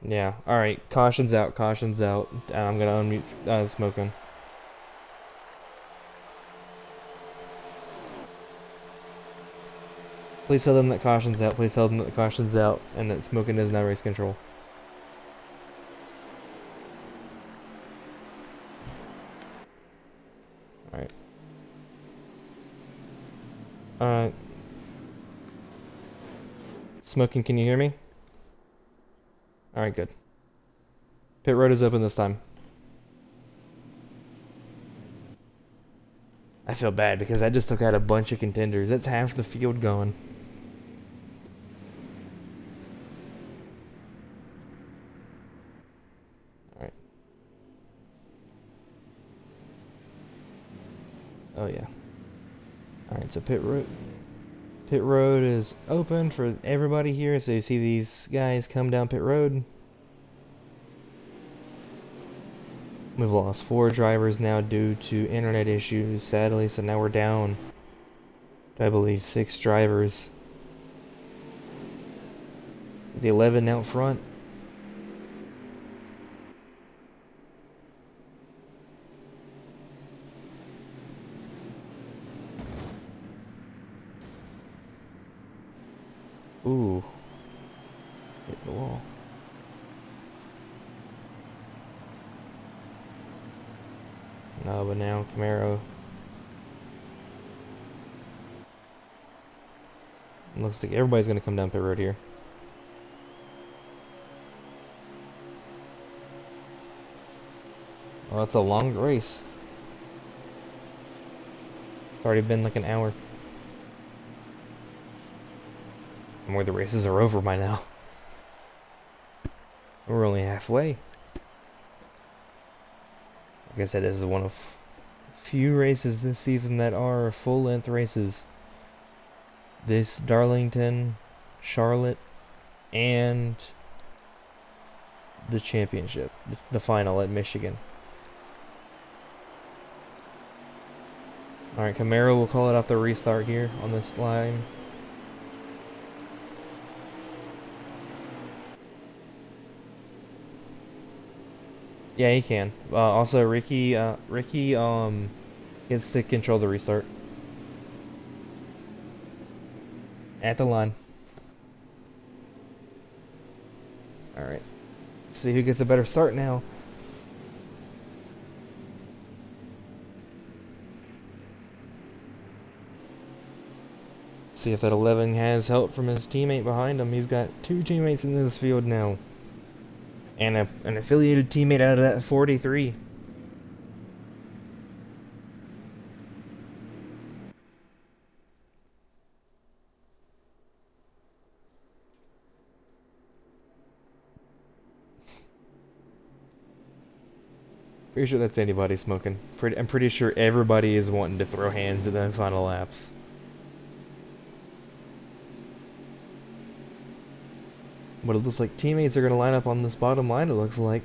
Speaker 1: Yeah, alright. Caution's out, caution's out. I'm gonna unmute smoking. Please tell them that caution's out, please tell them that caution's out, and that smoking is now race control. Alright. Alright. Smoking, can you hear me? Alright, good. Pit road is open this time. I feel bad because I just took out a bunch of contenders. That's half the field gone. Alright. Oh yeah. Alright, so pit road is open for everybody here, so you see these guys come down pit road. We've lost 4 drivers now due to internet issues, sadly, so now we're down to, I believe, 6 drivers. The 11 out front. Ooh. Hit the wall. No, but now Camaro. Looks like everybody's gonna come down pit road here. Well, that's a long race. It's already been like an hour. More the races are over by now. We're only halfway. Like I said, this is one of few races this season that are full-length races. This Darlington, Charlotte, and the championship, the final at Michigan. Alright, Camaro will call it off the restart here on this line. Yeah, he can. Also, Ricky gets to control the restart. At the line. Alright. Let's see who gets a better start now. See if that 11 has help from his teammate behind him. He's got 2 teammates in this field now. And an affiliated teammate out of that 43. Pretty sure that's anybody smoking. I'm pretty sure everybody is wanting to throw hands in the final laps. But it looks like teammates are going to line up on this bottom line, it looks like.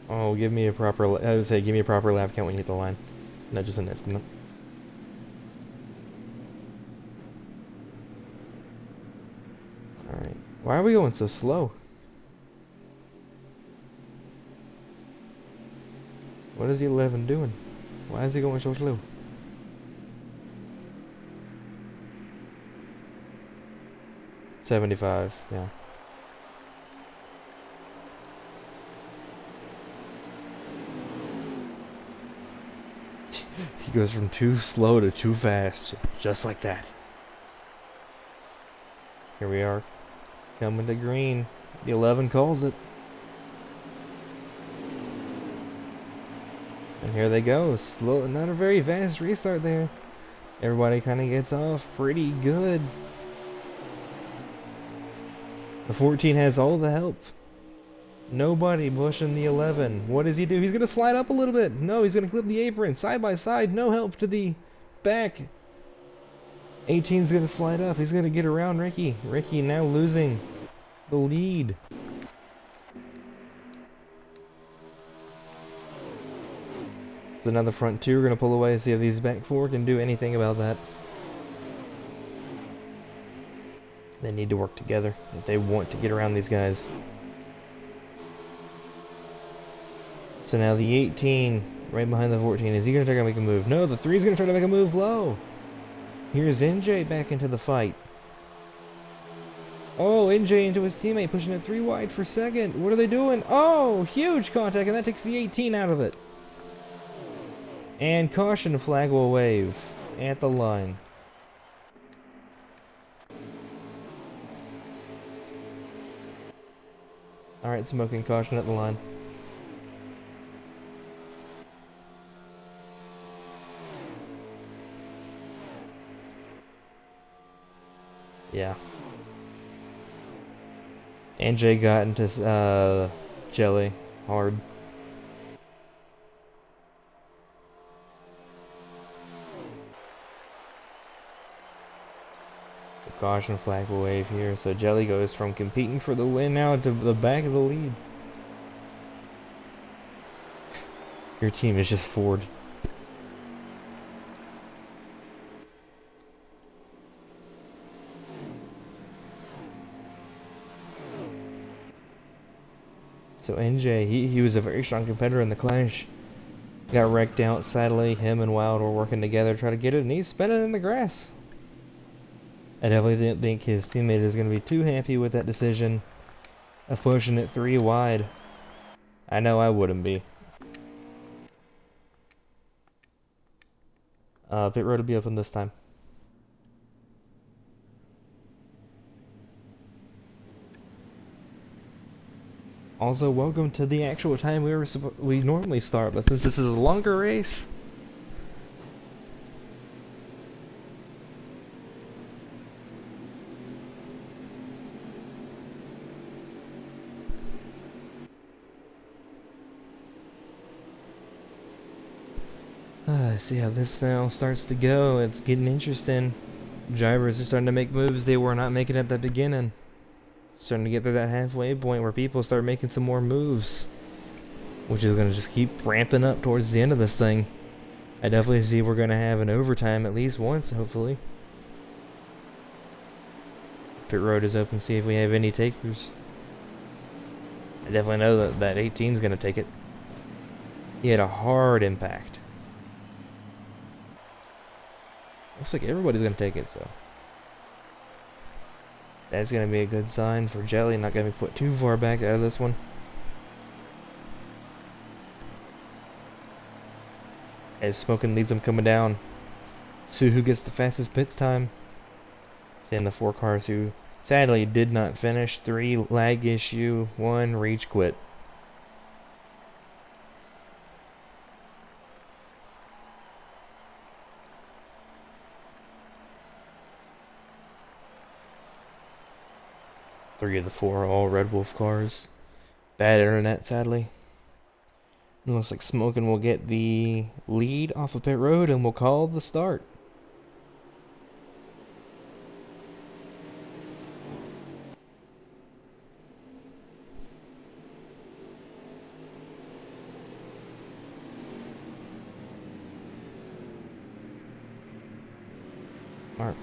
Speaker 1: Oh, give me a proper... I would say give me a proper lap count when you hit the line. Not just an estimate. are we going so slow? What is the 11 doing? Why is he going so slow? $75, yeah. He goes from too slow to too fast, just like that. Here we are, coming to green. The 11 calls it. And here they go. Slow, not a very fast restart there. Everybody kind of gets off pretty good. The 14 has all the help. Nobody pushing the 11. What does he do? He's going to slide up a little bit. No, he's going to clip the apron. Side by side. No help to the back. 18's going to slide up. He's going to get around Ricky. Ricky now losing the lead. So now the front two are going to pull away, see if these back four can do anything about that. They need to work together if they want to get around these guys. So now the 18 right behind the 14. Is he going to try to make a move? No, the 3 is going to try to make a move low. Here's NJ back into the fight. Oh, NJ into his teammate, pushing it 3 wide for second. What are they doing? Oh, huge contact, and that takes the 18 out of it. And caution flag will wave at the line. Alright, smoking caution at the line. Yeah. NJ got into Jelly hard. The caution flag will wave here, so Jelly goes from competing for the win now to the back of the lead. Your team is just Ford. So NJ, he was a very strong competitor in the clash. Got wrecked out, sadly. Him and Wild were working together to try to get it, and he's spinning in the grass. I definitely didn't think his teammate is going to be too happy with that decision of pushing it 3 wide. I know I wouldn't be. Pit road will be open this time. Also, welcome to the actual time we normally start, but since this is a longer race, see how this now starts to go. It's getting interesting. Drivers are starting to make moves they were not making at the beginning. Starting to get to that halfway point where people start making some more moves, which is going to just keep ramping up towards the end of this thing. I definitely see we're going to have an overtime at least once, hopefully. Pit road is open, see if we have any takers. I definitely know that 18 is going to take it. He had a hard impact. Looks like everybody's going to take it, so that's going to be a good sign for Jelly. Not going to be put too far back out of this one. As Smoking leads him coming down. So who gets the fastest pits time? Seeing the 4 cars who sadly did not finish. 3 lag issue, 1 rage quit. Three of the 4 are all Red Wolf cars. Bad internet, sadly. It looks like Smoking will get the lead off of pit road and we'll call the start. Alright.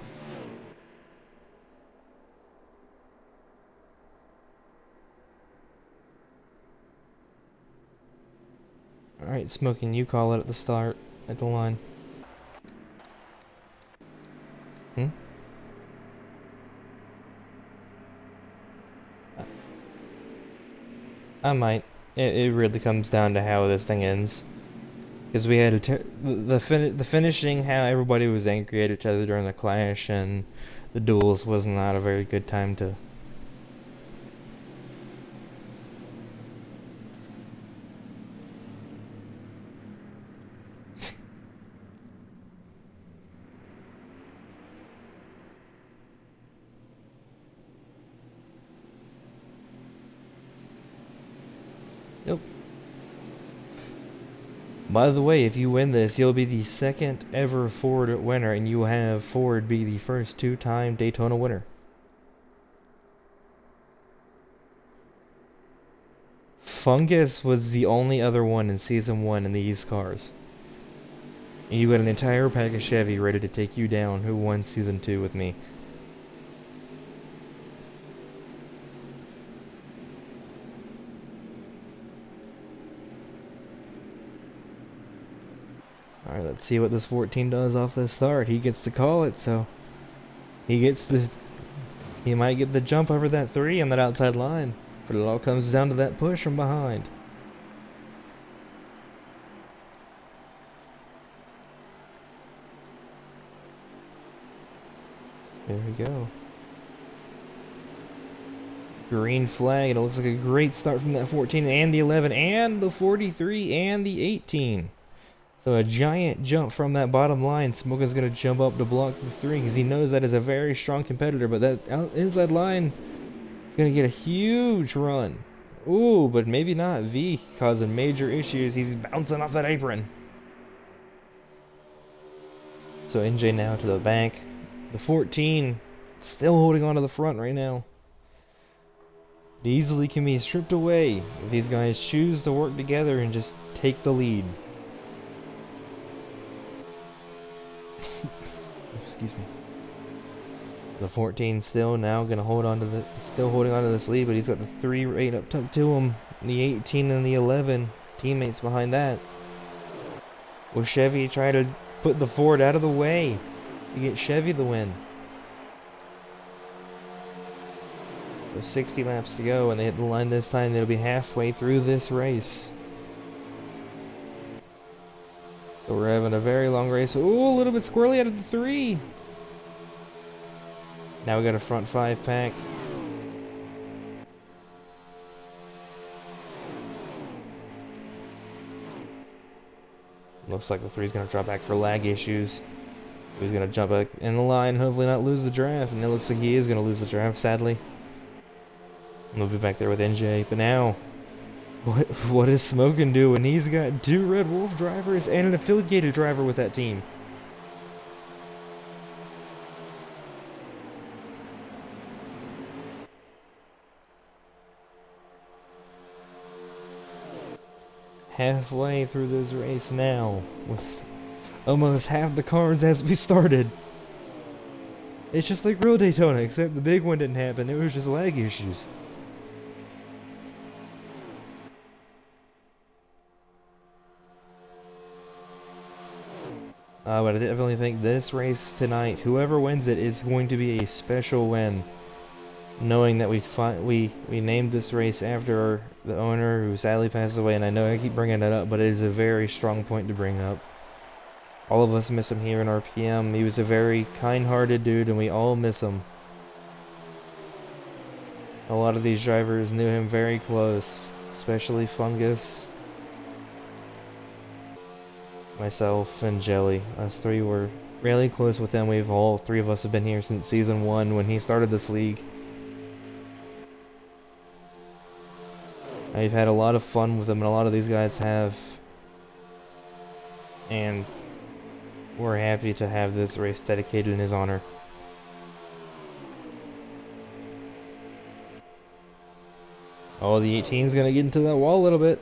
Speaker 1: Alright, Smoking, you call it at the start, at the line. Hmm? I might. It really comes down to how this thing ends. Because we had the finishing, how everybody was angry at each other during the clash, and the duels was not a very good time to. Nope. By the way, if you win this, you'll be the second ever Ford winner, and you will have Ford be the first two-time Daytona winner. Fungus was the only other one in Season 1 in these cars. And you got an entire pack of Chevy ready to take you down, who won Season 2 with me. Alright, let's see what this 14 does off the start. He gets to call it, so he might get the jump over that 3 on that outside line. But it all comes down to that push from behind. There we go. Green flag. It looks like a great start from that 14 and the 11 and the 43 and the 18. So a giant jump from that bottom line. Smokin's going to jump up to block the 3 because he knows that is a very strong competitor. But that inside line is going to get a huge run. Ooh, but maybe not. V causing major issues. He's bouncing off that apron. So NJ now to the back. The 14 still holding on to the front right now. It easily can be stripped away if these guys choose to work together and just take the lead. Excuse me. The 14 still now gonna hold on to holding on to this lead, but he's got the 3 right up top to him. The 18 and the 11 teammates behind that. Will Chevy try to put the Ford out of the way to get Chevy the win? So 60 laps to go, and they hit the line this time. They'll be halfway through this race. So we're having a very long race. Ooh, a little bit squirrely out of the 3. Now we got a front 5 pack. Looks like the 3's going to drop back for lag issues. He's going to jump back in the line, hopefully not lose the draft. And it looks like he is going to lose the draft, sadly. We'll be back there with NJ. But now, what does Smokin do when he's got 2 Red Wolf drivers and an affiliated driver with that team? Halfway through this race now, with almost half the cars as we started. It's just like real Daytona, except the big one didn't happen. It was just lag issues. But I definitely think this race tonight, whoever wins it, is going to be a special win. Knowing that we named this race after the owner who sadly passed away, and I know I keep bringing it up, but it is a very strong point to bring up. All of us miss him here in RPM. He was a very kind-hearted dude, and we all miss him. A lot of these drivers knew him very close, especially Fungus, myself, and Jelly. Us 3 were really close with him. All 3 of us have been here since Season 1 when he started this league. I've had a lot of fun with him, and a lot of these guys have. And we're happy to have this race dedicated in his honor. Oh, the 18's gonna get into that wall a little bit.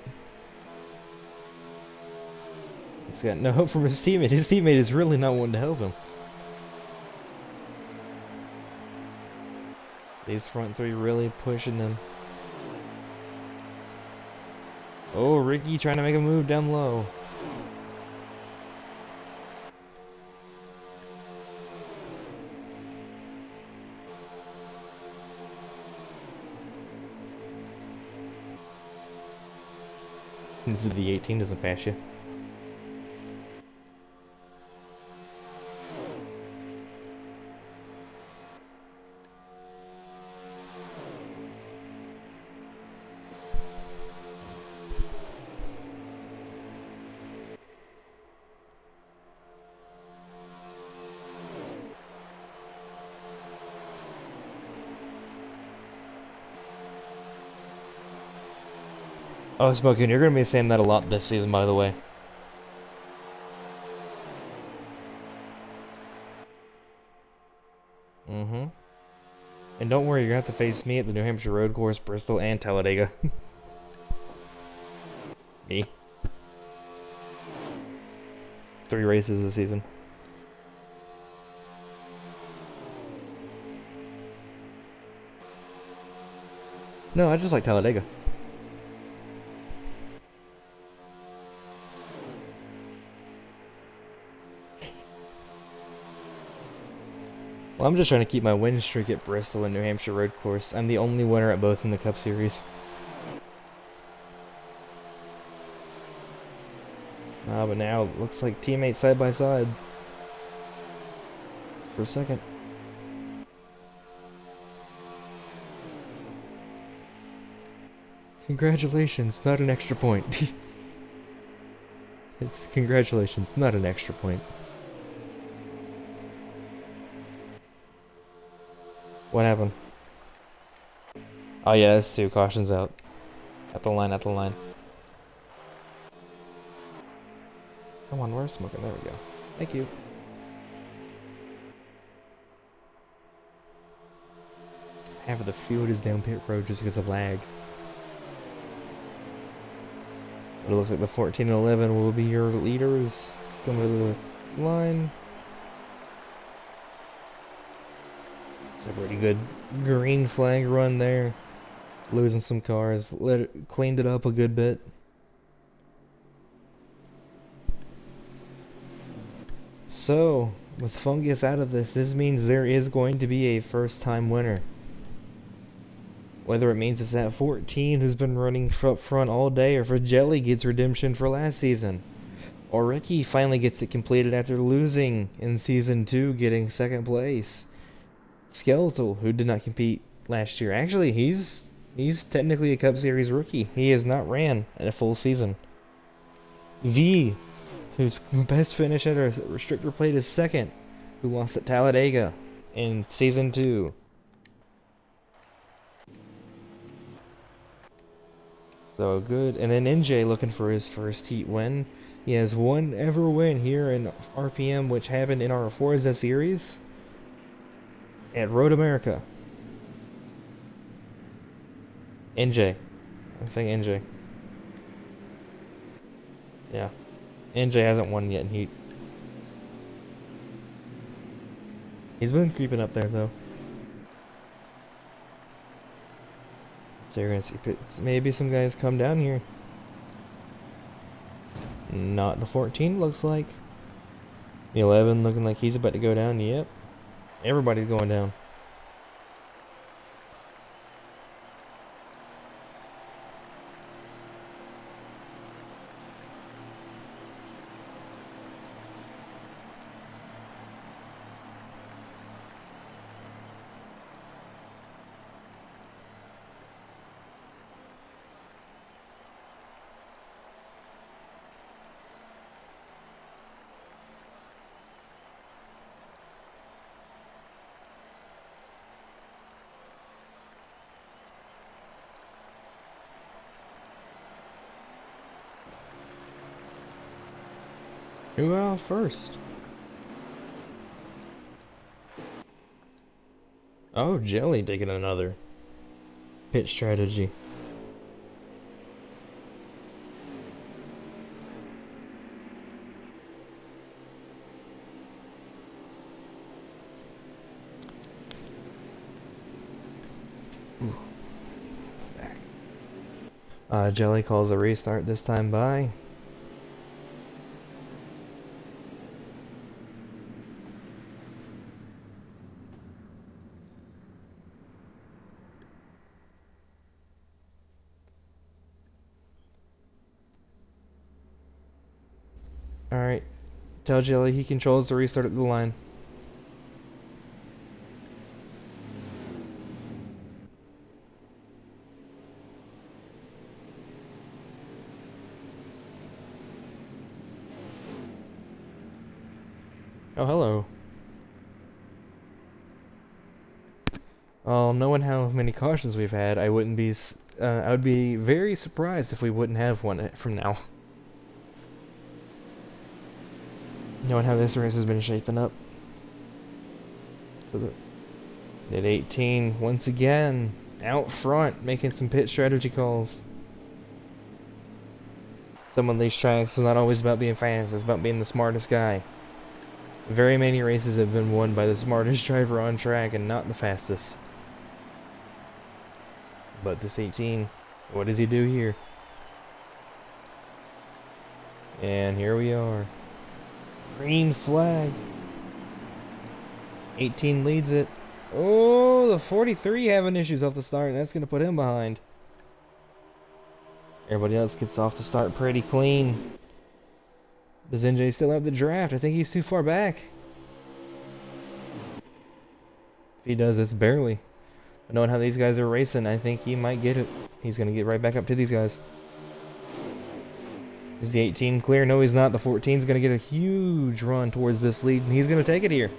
Speaker 1: He's got no hope from his teammate. His teammate is really not one to help him. These front 3 really pushing him. Oh, Ricky trying to make a move down low. This is the 18, doesn't pass you. Oh, Smokin', you're gonna be saying that a lot this season, by the way. Mm-hmm. And don't worry, you're gonna have to face me at the New Hampshire Road Course, Bristol, and Talladega. Me. 3 races this season. No, I just like Talladega. Well, I'm just trying to keep my win streak at Bristol and New Hampshire Road Course. I'm the only winner at both in the Cup Series. But now it looks like teammates side by side. For a second. Congratulations, not an extra point. It's congratulations, not an extra point. What happened? Oh yeah, that's 2 cautions out. At the line, at the line. Come on, where's Smoking? There we go. Thank you. Half of the field is down pit road just because of lag. But it looks like the 14 and 11 will be your leaders. Coming to the line. It's a pretty good green flag run there. Losing some cars. Cleaned it up a good bit. So, with Fungus out of this means there is going to be a first-time winner. Whether it means it's that 14 who's been running up front all day, or for Jelly gets redemption for last season. Or Ricky finally gets it completed after losing in Season 2, getting 2nd place. Skeletal, who did not compete last year. Actually, he's technically a Cup Series rookie. He has not ran in a full season. V, whose best finish at a restrictor plate is 2nd, who lost at Talladega in Season 2. So good. And then NJ looking for his first heat win. He has one ever win here in RPM, which happened in our Forza series at Road America. NJ. I'm saying NJ. Yeah. NJ hasn't won yet in heat. He's been creeping up there, though. So you're going to see maybe some guys come down here. Not the 14, looks like. The 11 looking like he's about to go down. Yep. Everybody's going down. Who got off first? Oh, Jelly taking another pit strategy. Jelly calls a restart this time by. Alright. Tell Jelly he controls the restart at the line. Oh, hello. Well, knowing how many cautions we've had, I would be very surprised if we wouldn't have one from now. Knowing how this race has been shaping up. So at 18, once again, out front, making some pit strategy calls. Some of these tracks is not always about being fast, it's about being the smartest guy. Very many races have been won by the smartest driver on track and not the fastest. But this 18, what does he do here? And here we are. Green flag. 18 leads it. Oh, the 43 having issues off the start, and that's going to put him behind. Everybody else gets off the start pretty clean. Does NJ still have the draft? I think he's too far back. If he does, it's barely. But knowing how these guys are racing, I think he might get it. He's going to get right back up to these guys. Is the 18 clear? No, he's not. The 14 is going to get a huge run towards this lead, and he's going to take it here.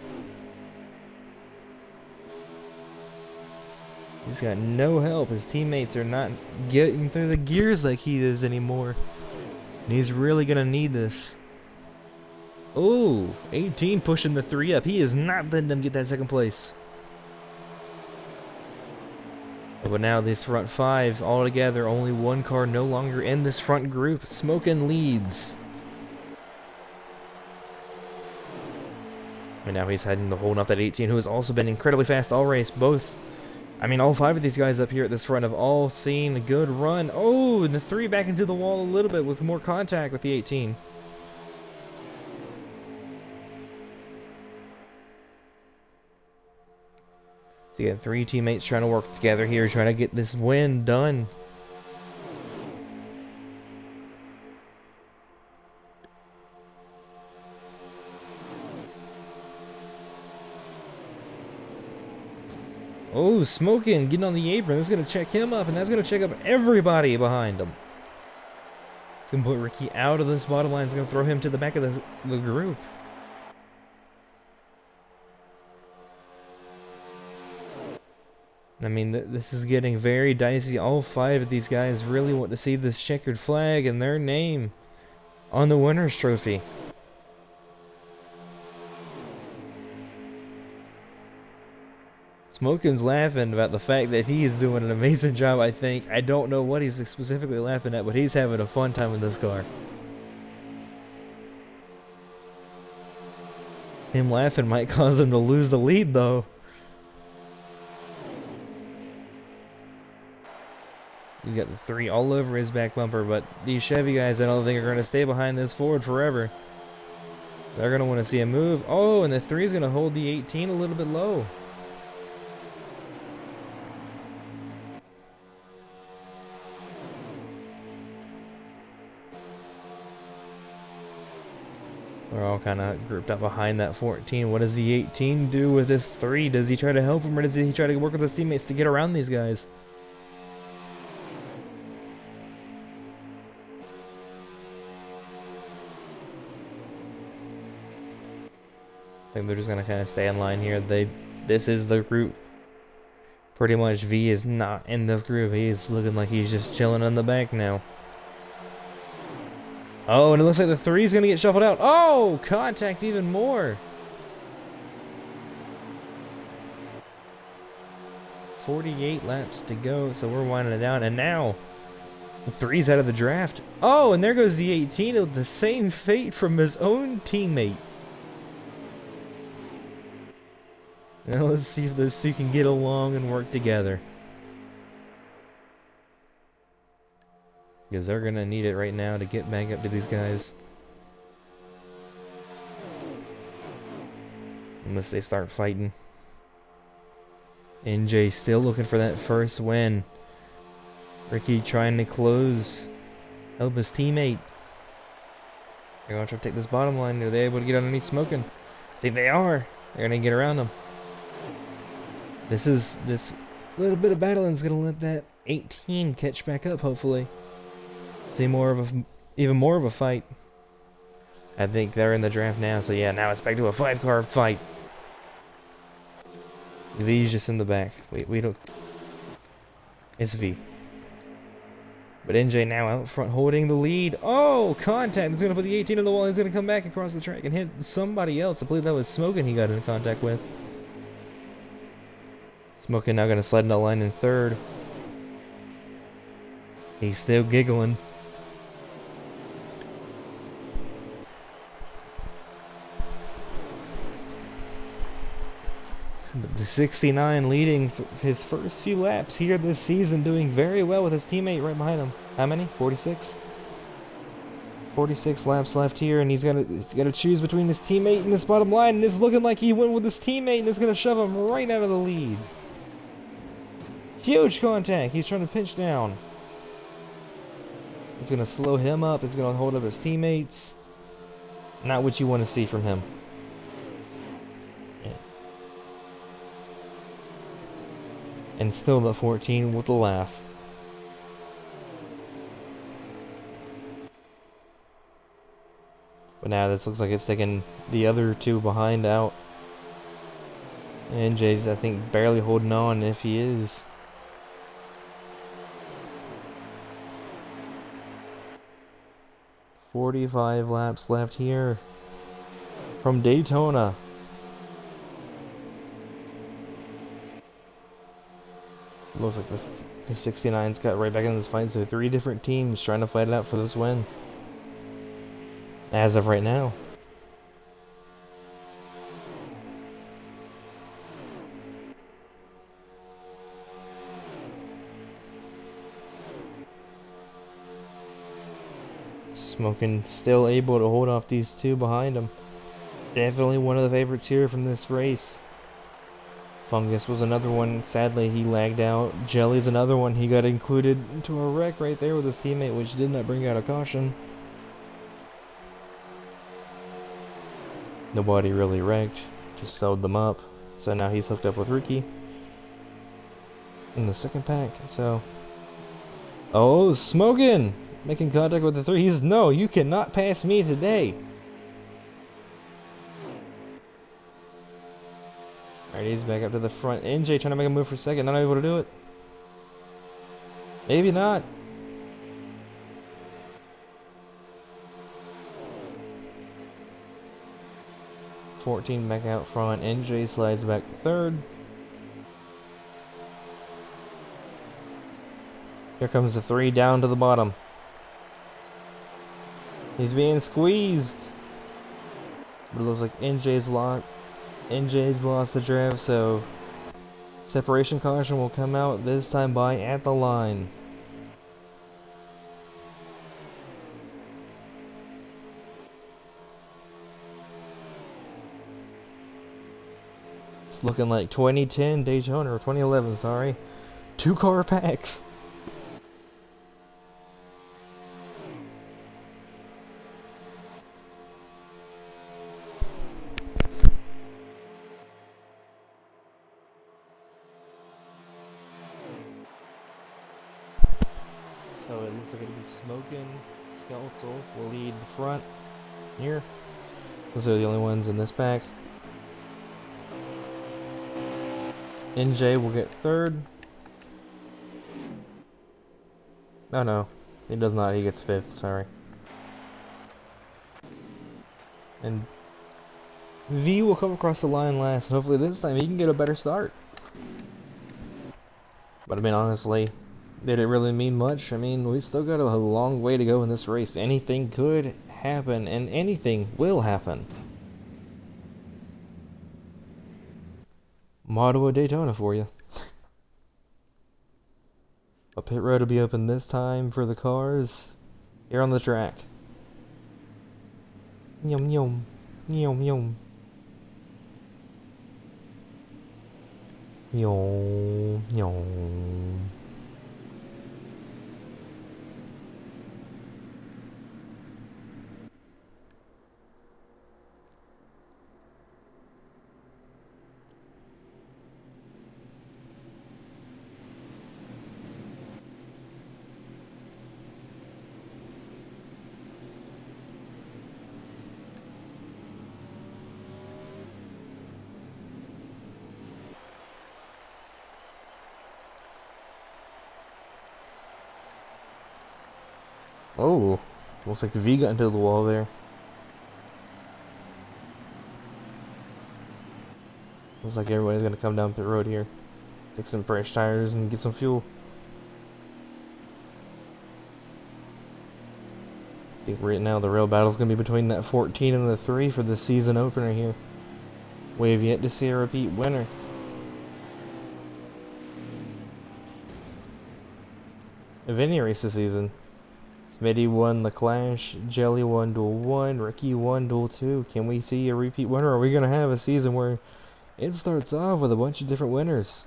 Speaker 1: He's got no help. His teammates are not getting through the gears like he is anymore. And he's really going to need this. Oh, 18 pushing the 3 up. He is not letting them get that second place. But now these front 5 all together, only one car no longer in this front group. Smoking leads. And now he's heading to holding off that 18, who has also been incredibly fast all race. All 5 of these guys up here at this front have all seen a good run. Oh, and the 3 back into the wall a little bit with more contact with the 18. So you got 3 teammates trying to work together here, trying to get this win done. Oh, Smoking getting on the apron. That's going to check him up, and that's going to check up everybody behind him. It's going to put Ricky out of this bottom line. It's going to throw him to the back of the group. I mean, this is getting very dicey. All 5 of these guys really want to see this checkered flag and their name on the winner's trophy. Smoking's laughing about the fact that he is doing an amazing job, I think. I don't know what he's specifically laughing at, but he's having a fun time in this car. Him laughing might cause him to lose the lead, though. He's got the 3 all over his back bumper, but these Chevy guys, I don't think are going to stay behind this Ford forever. They're going to want to see a move. Oh, and the 3 is going to hold the 18 a little bit low. We're all kind of grouped up behind that 14. What does the 18 do with this 3? Does he try to help him, or does he try to work with his teammates to get around these guys? I think they're just going to kind of stay in line here. This is the group. Pretty much V is not in this group. He's looking like he's just chilling in the back now. Oh, and it looks like the 3 is going to get shuffled out. Oh, contact even more. 48 laps to go, so we're winding it down. And now, the 3's out of the draft. Oh, and there goes the 18 with the same fate from his own teammate. Now let's see if those 2 can get along and work together. because they're gonna need it right now to get back up to these guys. Unless they start fighting. NJ still looking for that first win. Ricky trying to close. Help his teammate. They're gonna try to take this bottom line. Are they able to get underneath Smoking? I think they are. They're gonna get around them. This little bit of battling is gonna let that 18 catch back up, hopefully. See even more of a fight. I think they're in the draft now, so yeah, now it's back to a 5-car fight. V's just in the back. We don't. It's V. But NJ now out front holding the lead. Oh, contact. He's going to put the 18 on the wall. He's going to come back across the track and hit somebody else. I believe that was Smoking he got into contact with. Smoking now going to slide in the line in third. He's still giggling. The 69 leading his first few laps here this season, doing very well with his teammate right behind him. How many? 46? 46 laps left here, and he's got to choose between his teammate and this bottom line, and it's looking like he went with his teammate, and it's going to shove him right out of the lead. Huge contact. He's trying to pinch down. It's going to slow him up. It's going to hold up his teammates. Not what you want to see from him. And still the 14 with a laugh. But now this looks like it's taking the other two behind out. And NJ's, I think, barely holding on, if he is. "45 laps left here from Daytona." Looks like the 69's got right back in this fight, so 3 different teams trying to fight it out for this win. As of right now. Smoking still able to hold off these two behind him. Definitely one of the favorites here from this race. Fungus was another one. Sadly, he lagged out. Jelly's another one. He got included into a wreck right there with his teammate, which did not bring out a caution. Nobody really wrecked. Just sewed them up. So now he's hooked up with Ricky in the second pack. So, oh, Smoking making contact with the 3. He's, no, you cannot pass me today. Alright, he's back up to the front. NJ trying to make a move for second, not able to do it. Maybe not. "14 back out front. NJ slides back third. Here comes the 3 down to the bottom. He's being squeezed. But it looks like NJ's lost the draft, so separation caution will come out this time by at the line. It's looking like 2010 Daytona, or 2011, sorry. 2-car packs. So it looks like it'll be Smoking, Skeletal will lead the front here. Those are the only ones in this pack. NJ will get third. Oh no, he does not. He gets 5th, sorry. And V will come across the line last, and hopefully this time he can get a better start. But I mean, honestly, did it really mean much? I mean, we still got a long way to go in this race. Anything could happen, and anything will happen. Motto of Daytona for you. A pit road will be open this time for the cars here on the track. Yum yum. Yum yum. Yum yum. Oh, looks like V got into the wall there. Looks like everybody's gonna come down pit road here. Take some fresh tires and get some fuel. I think right now the real battle's gonna be between that 14 and the 3 for the season opener here. We have yet to see a repeat winner. Of any race this season. Smitty won the Clash, Jelly won Duel 1, Ricky won Duel 2. Can we see a repeat winner? Are we going to have a season where it starts off with a bunch of different winners?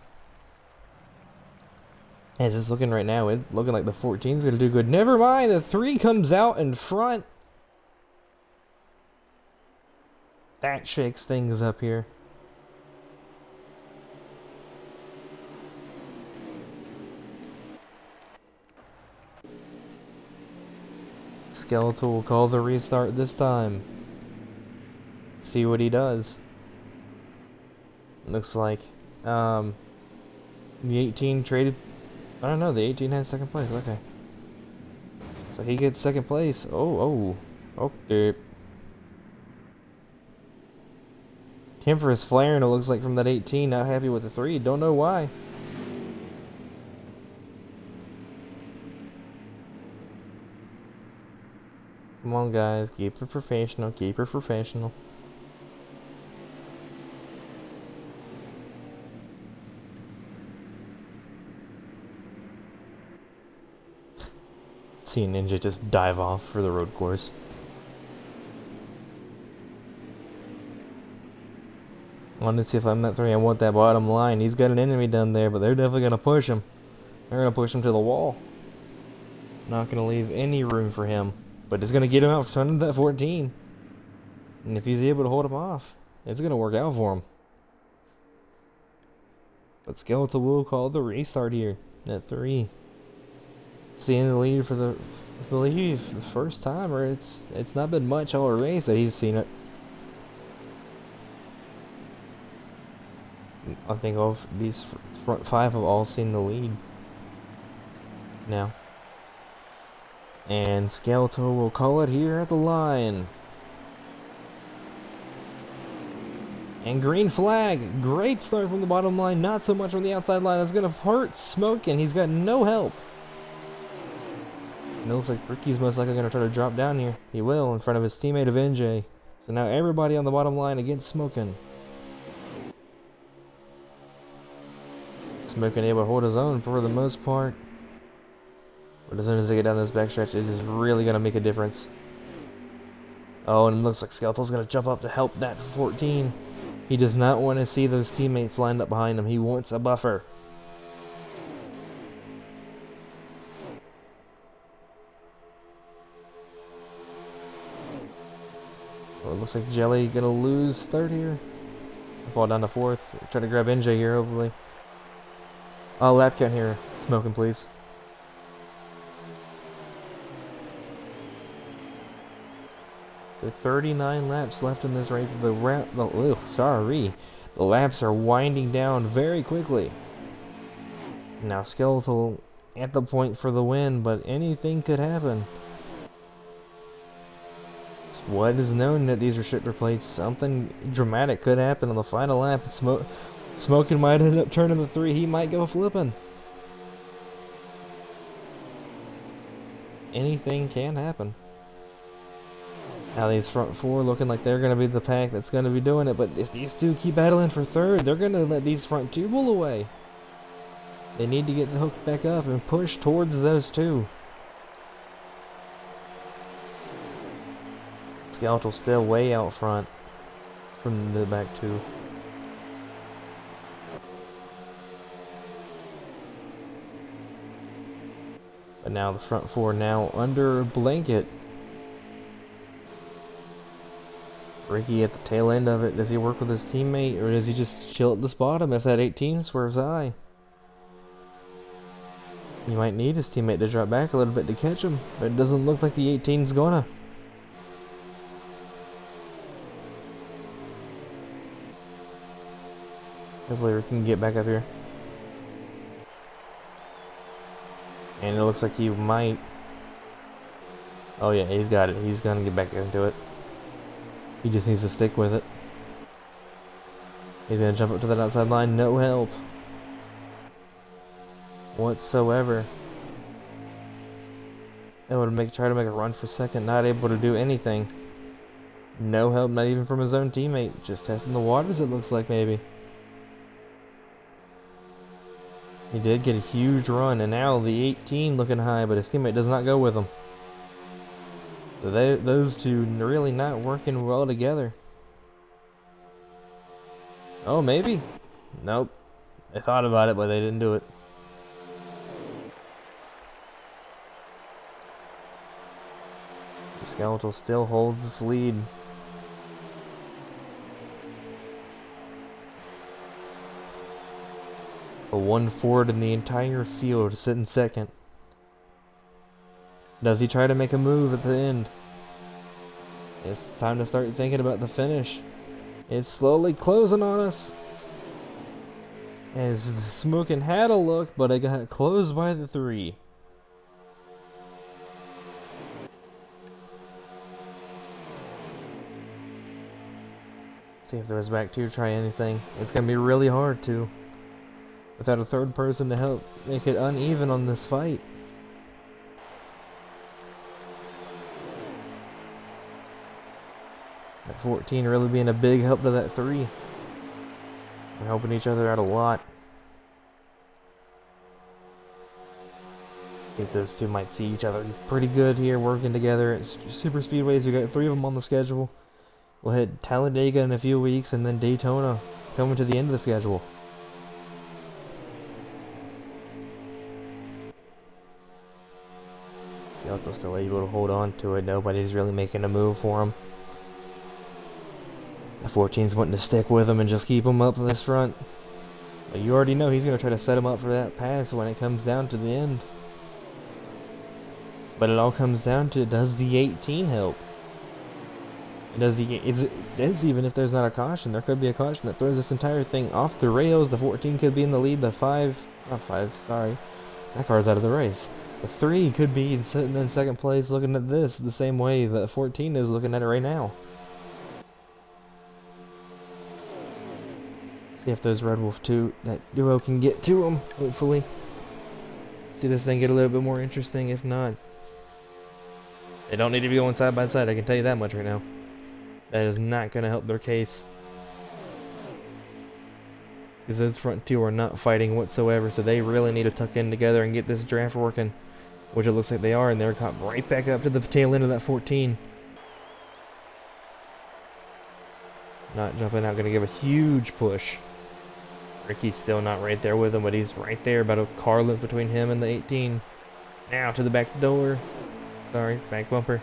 Speaker 1: As it's looking right now, it's looking like the 14 is going to do good. Never mind, the 3 comes out in front. That shakes things up here. Skeletal will call the restart this time. See what he does. Looks like the 18 traded. I don't know, the 18 has second place. Okay. So he gets second place. Oh. Okay. Temper is flaring, it looks like, from that 18. Not happy with the 3. Don't know why. Come on, guys. Keep it professional. Keep it professional. See Ninja just dive off for the road course. I wanted to see if I'm at 3. I want that bottom line. He's got an enemy down there, but they're definitely going to push him. They're going to push him to the wall. Not going to leave any room for him. But it's going to get him out front of that 14. And if he's able to hold him off, it's going to work out for him. But Skeletal will call the restart here at 3. Seeing the lead for the, I believe, the first time, or it's not been much all race that he's seen it. I think all of these front 5 have all seen the lead now. And Skeletal will call it here at the line. And green flag. Great start from the bottom line. Not so much from the outside line. That's going to hurt Smokin'. He's got no help. And it looks like Ricky's most likely going to try to drop down here. He will, in front of his teammate of NJ. So now everybody on the bottom line against Smokin'. Smokin' able to hold his own for the most part. But as soon as they get down this backstretch, it is really going to make a difference. Oh, and it looks like Skeletal's going to jump up to help that 14. He does not want to see those teammates lined up behind him. He wants a buffer. Well, it looks like Jelly going to lose third here. Fall down to 4th. Try to grab NJ here, hopefully. Oh, lap count here. Smokin', please. So 39 laps left in this race. The laps are winding down very quickly. Now Skeletal at the point for the win, but anything could happen. It's what is known at these restrictor plates. Something dramatic could happen on the final lap. Smokin' might end up turning the 3. He might go flipping. Anything can happen. Now these front 4 looking like they're going to be the pack that's going to be doing it. But if these 2 keep battling for 3rd, they're going to let these front 2 pull away. They need to get the hook back up and push towards those two. Skeletal still way out front from the back two. But now the front four now under a blanket. Ricky at the tail end of it. Does he work with his teammate, or does he just chill at this bottom if that 18 swerves high? He might need his teammate to drop back a little bit to catch him, but it doesn't look like the 18's gonna. Hopefully we can get back up here. And it looks like he might. Oh yeah, he's got it. He's gonna get back into it. He just needs to stick with it. He's gonna jump up to that outside line. No help whatsoever. They would try to make a run for second. Not able to do anything. No help, not even from his own teammate. Just testing the waters, it looks like, maybe. He did get a huge run, and now the 18 looking high, but his teammate does not go with him. So those two really not working well together. Oh, maybe? Nope. They thought about it, but they didn't do it. The Skeletal still holds this lead. The one Ford in the entire field sitting second. Does he try to make a move at the end? It's time to start thinking about the finish. It's slowly closing on us. As the Smoking had a look, but it got closed by the 3. See if those back two try anything. It's gonna be really hard to, without a third person to help make it uneven on this fight. That 14 really being a big help to that 3. They're helping each other out a lot. I think those two might see each other pretty good here, working together. It's super speedways. We got 3 of them on the schedule. We'll hit Talladega in a few weeks, and then Daytona coming to the end of the schedule. Skeletal's still able to hold on to it. Nobody's really making a move for him. The 14's wanting to stick with him and just keep him up in this front. But you already know he's going to try to set him up for that pass when it comes down to the end. But it all comes down to, does the 18 help? It's even if there's not a caution. There could be a caution that throws this entire thing off the rails. The 14 could be in the lead. The 5, not 5, sorry. That car's out of the race. The 3 could be sitting in second place looking at this the same way that 14 is looking at it right now. See if those Red Wolf 2, that duo, can get to him, hopefully. See this thing get a little bit more interesting. If not, they don't need to be going side by side, I can tell you that much right now. That is not going to help their case. Because those front two are not fighting whatsoever, so they really need to tuck in together and get this draft working. Which it looks like they are, and they're caught right back up to the tail end of that 14. Not jumping out, going to give a huge push. Ricky's still not right there with him, but he's right there, about a car length between him and the 18. Now to the back door. Sorry, back bumper.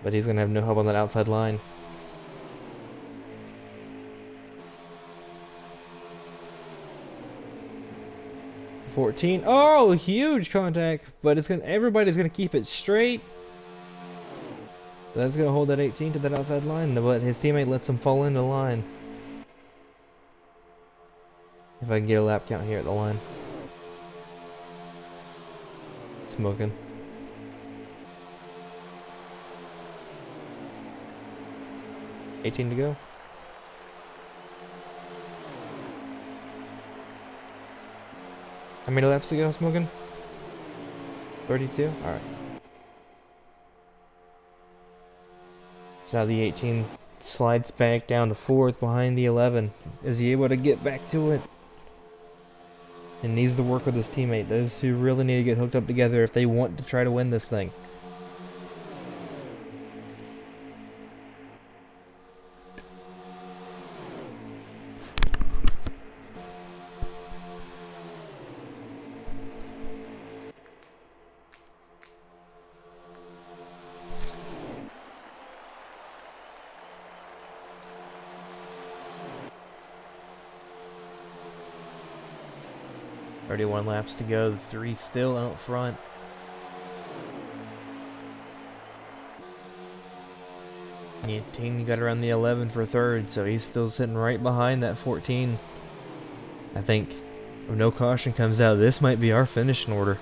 Speaker 1: But he's going to have no help on that outside line. The 14. Oh, huge contact, but everybody's going to keep it straight. That's going to hold that 18 to that outside line, but his teammate lets him fall into line. If I can get a lap count here at the line. Smoking. $18 to go. How many laps to go, Smoking? 32? Alright. So now the 18 Slides back down to 4th behind the 11. Is he able to get back to it? And needs to work with his teammate. Those two really need to get hooked up together if they want to try to win this thing. "31 laps to go, the 3 still out front. The 18 got around the 11 for 3rd, so he's still sitting right behind that 14. I think if no caution comes out, this might be our finishing order.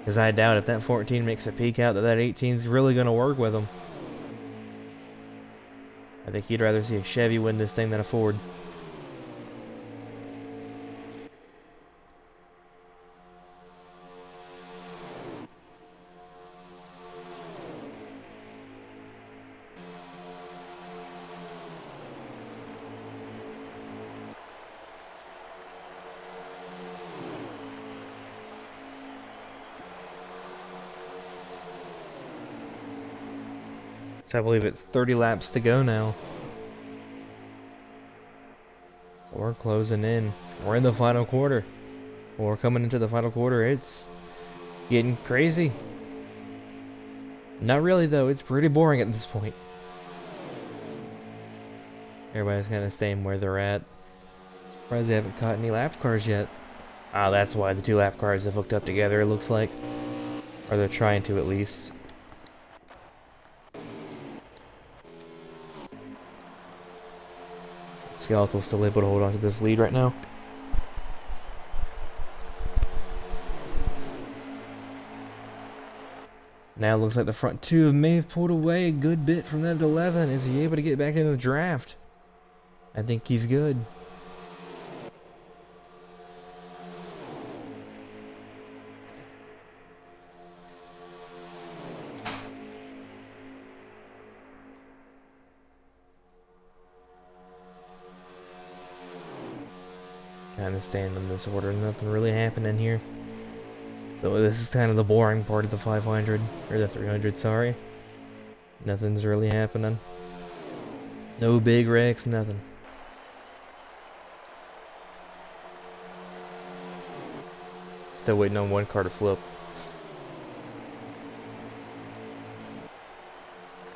Speaker 1: Because I doubt if that 14 makes a peek out that 18's really going to work with him. I think he'd rather see a Chevy win this thing than a Ford. So I believe it's 30 laps to go now. So we're closing in. We're in the final quarter. We're coming into the final quarter. It's getting crazy. Not really though, it's pretty boring at this point. Everybody's kind of staying where they're at. Surprised they haven't caught any lap cars yet. Ah, that's why the 2 lap cars have hooked up together, it looks like. Or they're trying to at least. Skeletal's still able to hold on to this lead right now. Now it looks like the front 2 may have pulled away a good bit from that 11. Is he able to get back into the draft? I think he's good. Kind of staying in this order, nothing really happening here. So this is kind of the boring part of the 500, or the 300, sorry. Nothing's really happening. No big wrecks, nothing. Still waiting on one car to flip.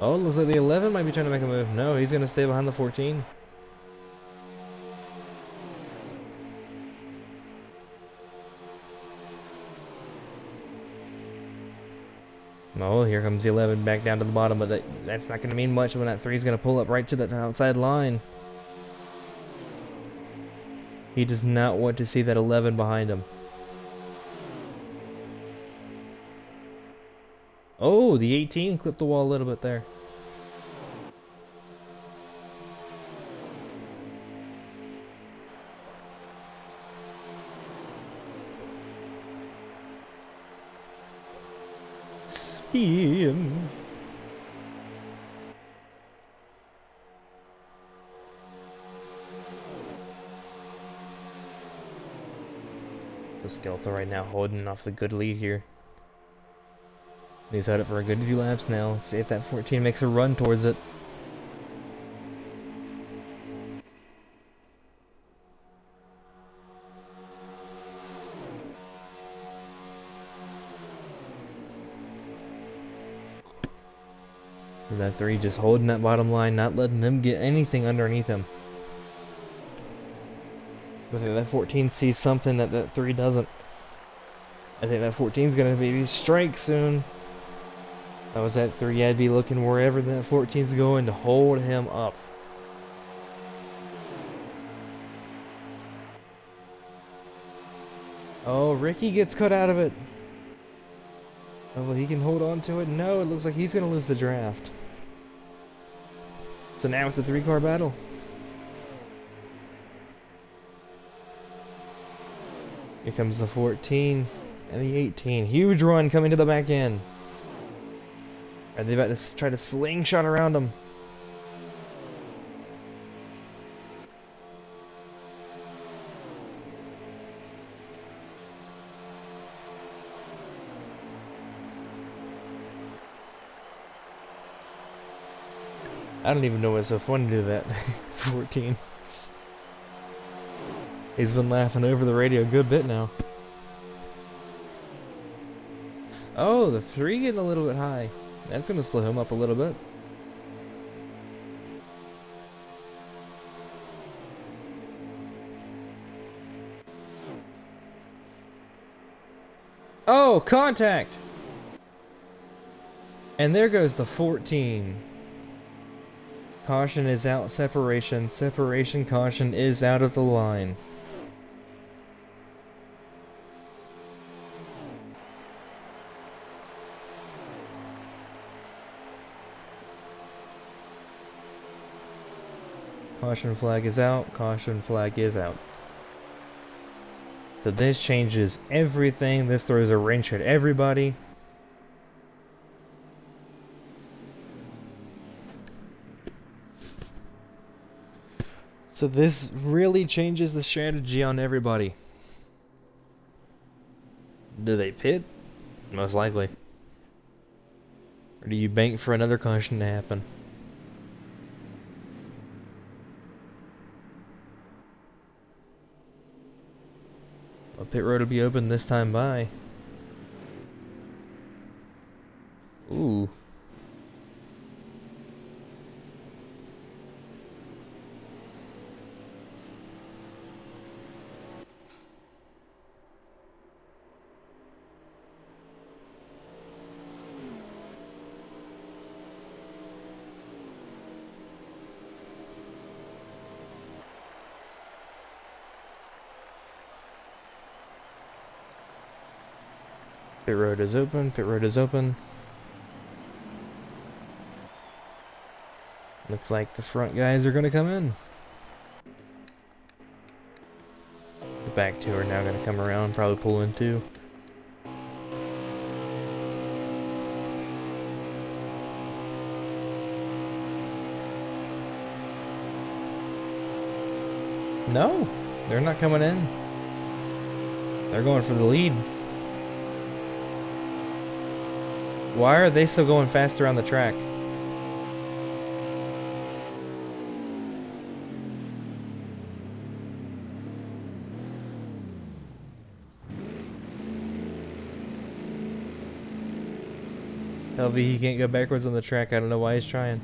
Speaker 1: Oh, looks like the 11 might be trying to make a move. No, he's going to stay behind the 14. Oh, here comes the 11 back down to the bottom, but that's not going to mean much when that 3 is going to pull up right to that outside line. He does not want to see that 11 behind him. Oh, the 18 clipped the wall a little bit there. Spin. So Skeletal right now holding off the good lead here. He's had it for a good few laps now. Let's see if that 14 makes a run towards it. And that 3 just holding that bottom line, not letting them get anything underneath him. I think that 14 sees something that that 3 doesn't. I think that 14 is going to maybe strike soon. That was that 3. I'd be looking wherever that 14's going to hold him up. Oh, Ricky gets cut out of it. Oh, well, he can hold on to it. No, it looks like he's going to lose the draft. So now it's a 3-car battle. Here comes the 14 and the 18. Huge run coming to the back end. Are they about to try to slingshot around him? I don't even know what's so funny to that. 14. He's been laughing over the radio a good bit now. Oh, the 3 getting a little bit high. That's gonna slow him up a little bit. Oh, contact! And there goes the 14. Caution is out, separation, caution is out of the line. Caution flag is out, caution flag is out. So this changes everything, this throws a wrench at everybody. So this really changes the strategy on everybody. Do they pit? Most likely. Or do you bank for another caution to happen? Well, pit road will be open this time by. Ooh. Pit road is open, pit road is open. Looks like the front guys are gonna come in. The back two are now gonna come around, probably pull in too. No, they're not coming in. They're going for the lead. Why are they still going faster on the track? Tell V he can't go backwards on the track. I don't know why he's trying.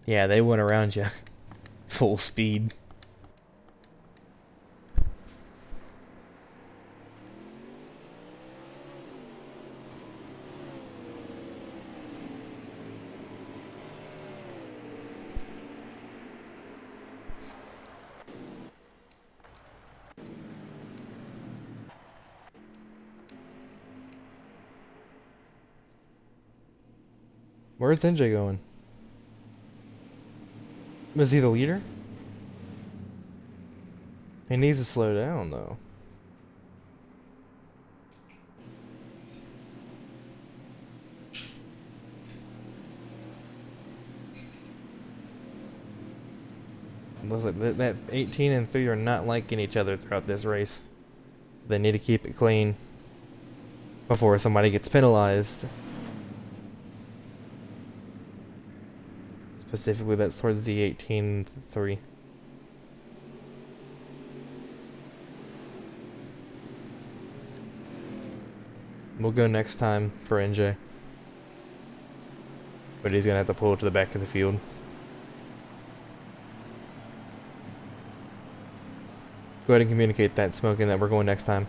Speaker 1: Yeah, they went around you. Full speed. Where's NJ going? Was he the leader? He needs to slow down, though. Looks like that 18 and 3 are not liking each other throughout this race. They need to keep it clean before somebody gets penalized. Specifically, that's towards the 18-3. We'll go next time for NJ. But he's going to have to pull it to the back of the field. Go ahead and communicate that, Smoking, that we're going next time.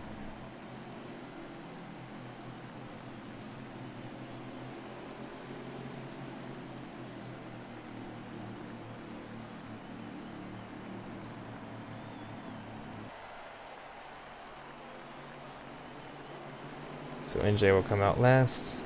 Speaker 1: So NJ will come out last.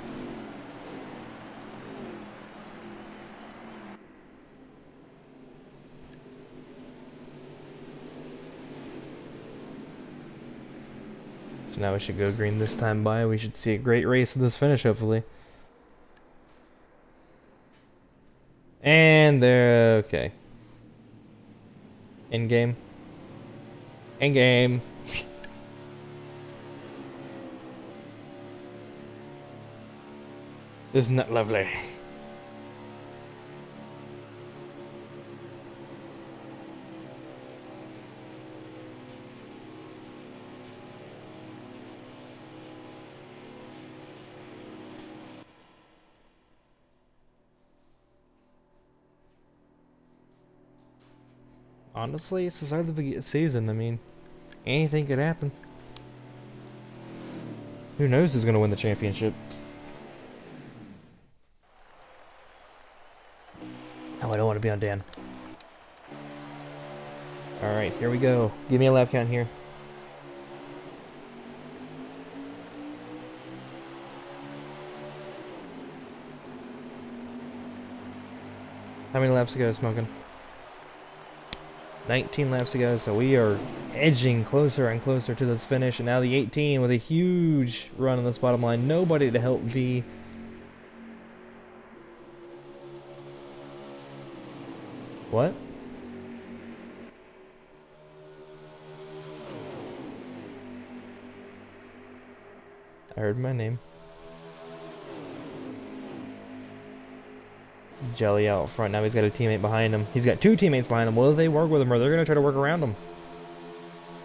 Speaker 1: So now we should go green this time by. We should see a great race in this finish, hopefully. And they're okay. In game. In game. Isn't that lovely? Honestly, it's the start of the season. I mean, anything could happen. Who knows who's gonna win the championship? Oh, I don't want to be on Dan. Alright, here we go. Give me a lap count here. How many laps to go, Smoking? 19 laps to go, so we are edging closer and closer to this finish. And now the 18 with a huge run on this bottom line. Nobody to help V. What? I heard my name. Jelly out front. Now he's got a teammate behind him. He's got two teammates behind him. Will they work with him, or they're going to try to work around him?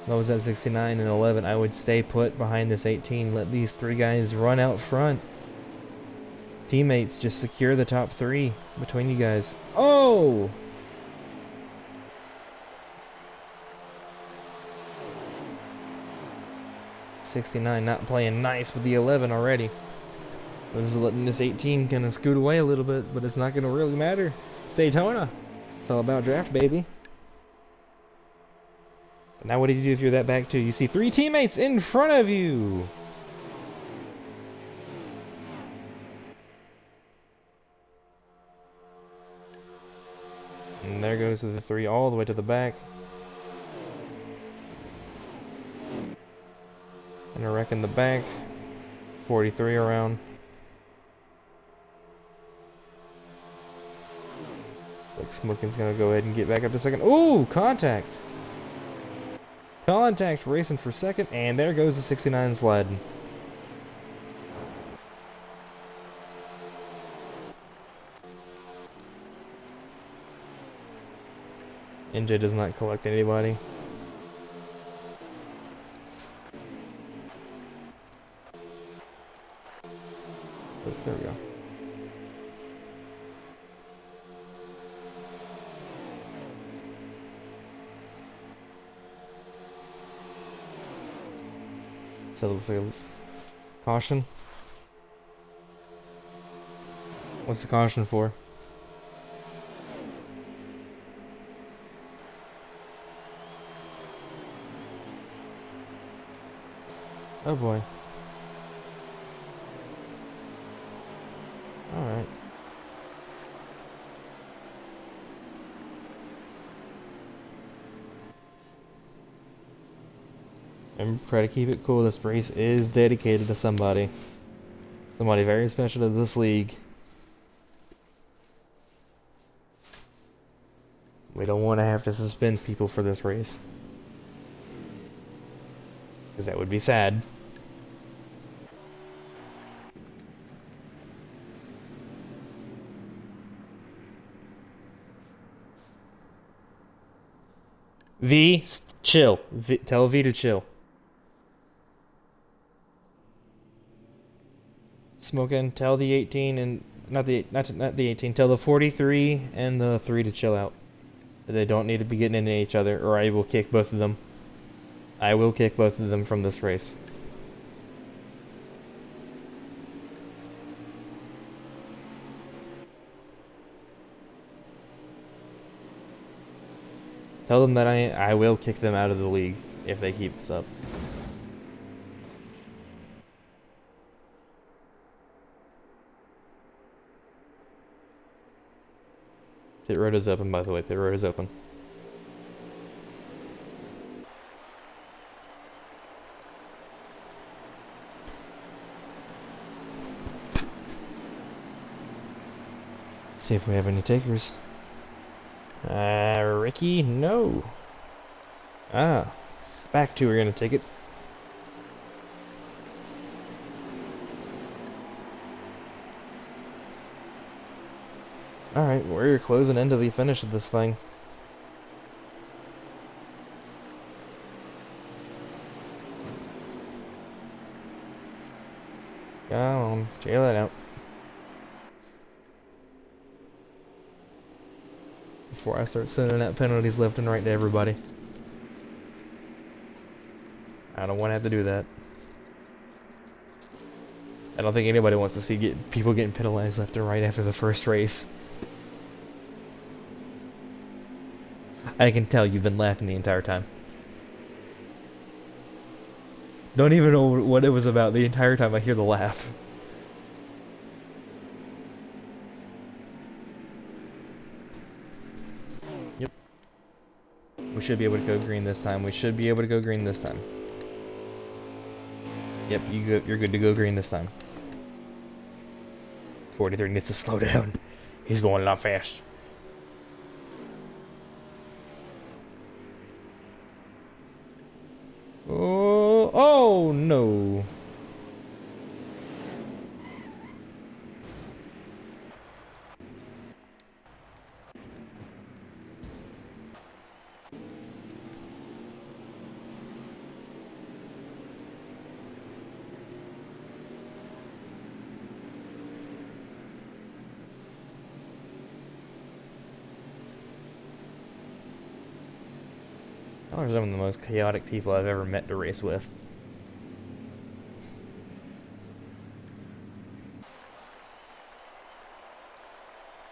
Speaker 1: That was at 69 and 11. I would stay put behind this 18. Let these three guys run out front. Teammates, just secure the top three between you guys. Oh! '69 not playing nice with the 11 already. This is letting this 18 kind of scoot away a little bit, but it's not going to really matter. It's Daytona. It's all about draft, baby. But now what do you do if you're that back too? You see three teammates in front of you. And there goes the three all the way to the back. And a wreck in the back. 43 around. Like Smoking's gonna go ahead and get back up to second. Ooh, contact! Contact racing for second, and there goes the 69 sliding. NJ does not collect anybody. Oh, there we go. So let's say caution. What's the caution for? Oh boy. Alright. And try to keep it cool. This race is dedicated to somebody. Somebody very special to this league. We don't want to have to suspend people for this race. Because that would be sad. V, chill. Tell V to chill. Smoking, tell the 18 and not the 18. Tell the 43 and the 3 to chill out. They don't need to be getting into each other, or I will kick both of them. I will kick both of them from this race. Tell them that I will kick them out of the league if they keep this up. Pit road is open, by the way. Pit road is open. Let's see if we have any takers. Ricky, no. Ah, back two are gonna take it. Alright, we're closing into the finish of this thing. Come on, jail it out. Before I start sending out penalties left and right to everybody. I don't want to have to do that. I don't think anybody wants to see people getting penalized left and right after the first race. I can tell you've been laughing the entire time. Don't even know what it was about the entire time I hear the laugh. Yep. We should be able to go green this time. We should be able to go green this time. Yep, you're good to go green this time. 43 needs to slow down. He's going a lot fast. Oh no. Y'all are some of the most chaotic people I've ever met to race with.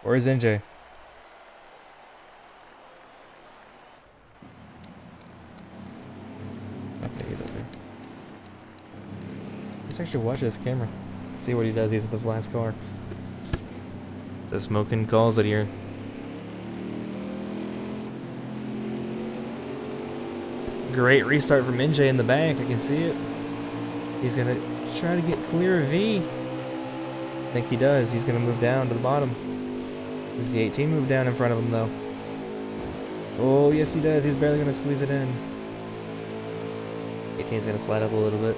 Speaker 1: Where's NJ? Okay, he's up there. Let's actually watch this camera. See what he does. He's at the last car. So smoking calls it here. Great restart from NJ in the back. I can see it. He's gonna try to get clear of V. I think he does. He's gonna move down to the bottom. Does the 18 move down in front of him though? Oh yes he does. He's barely gonna squeeze it in. 18's gonna slide up a little bit.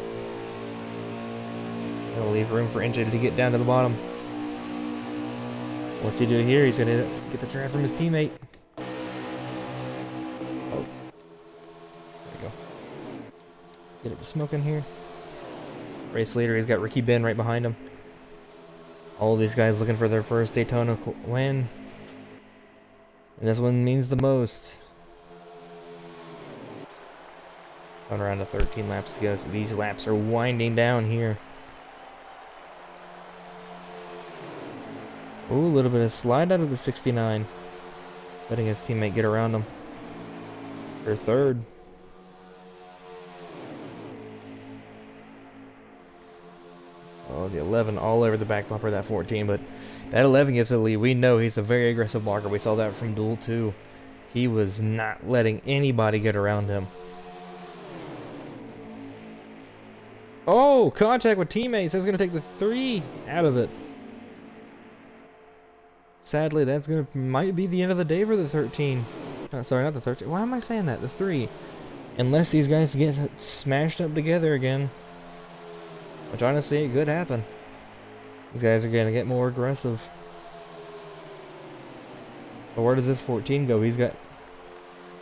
Speaker 1: Gonna leave room for NJ to get down to the bottom. What's he do here? He's gonna get the draft from his teammate. Oh. There you go. Get it to smoking here. Race leader, he's got Ricky Ben right behind him. All these guys looking for their first Daytona win. And this one means the most. Going around to 13 laps to go, so these laps are winding down here. Ooh, a little bit of slide out of the 69. Letting his teammate get around him. For third. Oh, the 11 all over the back bumper of that 14, but that 11 gets the lead. We know he's a very aggressive blocker. We saw that from Duel 2. He was not letting anybody get around him. Oh, contact with teammates. That's going to take the 3 out of it. Sadly, that's might be the end of the day for the 13. Sorry, not the 13. Why am I saying that? The 3. Unless these guys get smashed up together again. Which honestly, it could happen. These guys are going to get more aggressive. But where does this 14 go? He's got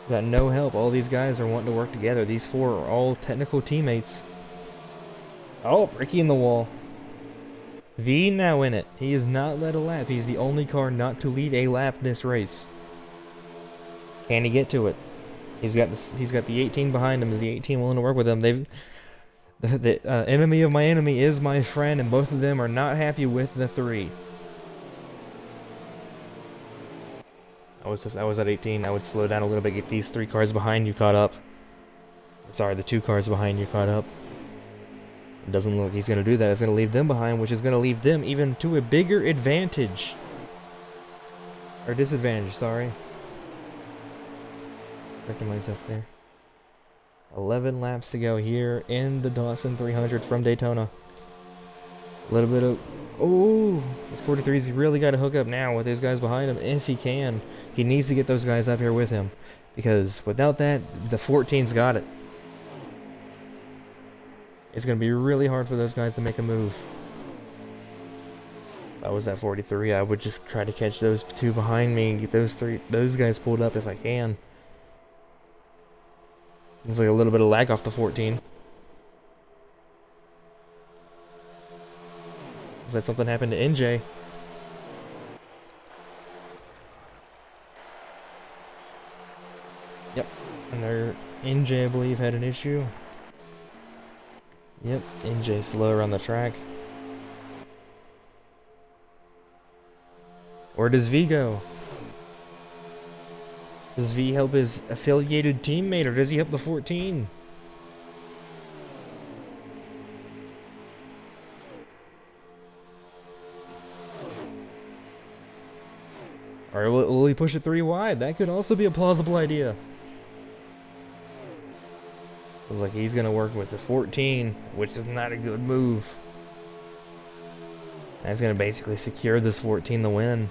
Speaker 1: no help. All these guys are wanting to work together. These 4 are all technical teammates. Oh, Ricky in the wall. V now in it. He has not led a lap. He's the only car not to lead a lap this race. Can he get to it? He's got the 18 behind him. Is the 18 willing to work with him? The enemy of my enemy is my friend, and both of them are not happy with the 3. I was at 18. I would slow down a little bit, get these 3 cars behind you caught up. Sorry, the 2 cars behind you caught up. It doesn't look like he's going to do that. It's going to leave them behind, which is going to leave them even to a bigger advantage. Or disadvantage, sorry. Correcting myself there. 11 laps to go here in the Dawson 300 from Daytona. A little bit of... Oh! 43's really got to hook up now with those guys behind him if he can. He needs to get those guys up here with him. Because without that, the 14's got it. It's going to be really hard for those guys to make a move. If I was at 43, I would just try to catch those two behind me and get those guys pulled up if I can. There's like a little bit of lag off the 14. Is that something happened to NJ? Yep. And their NJ, I believe, had an issue. Yep, NJ slower on the track. Where does V go? Does V help his affiliated teammate, or does he help the 14? Or will he push it 3 wide? That could also be a plausible idea. Looks like he's gonna work with the 14, which is not a good move. That's gonna basically secure this 14 the win.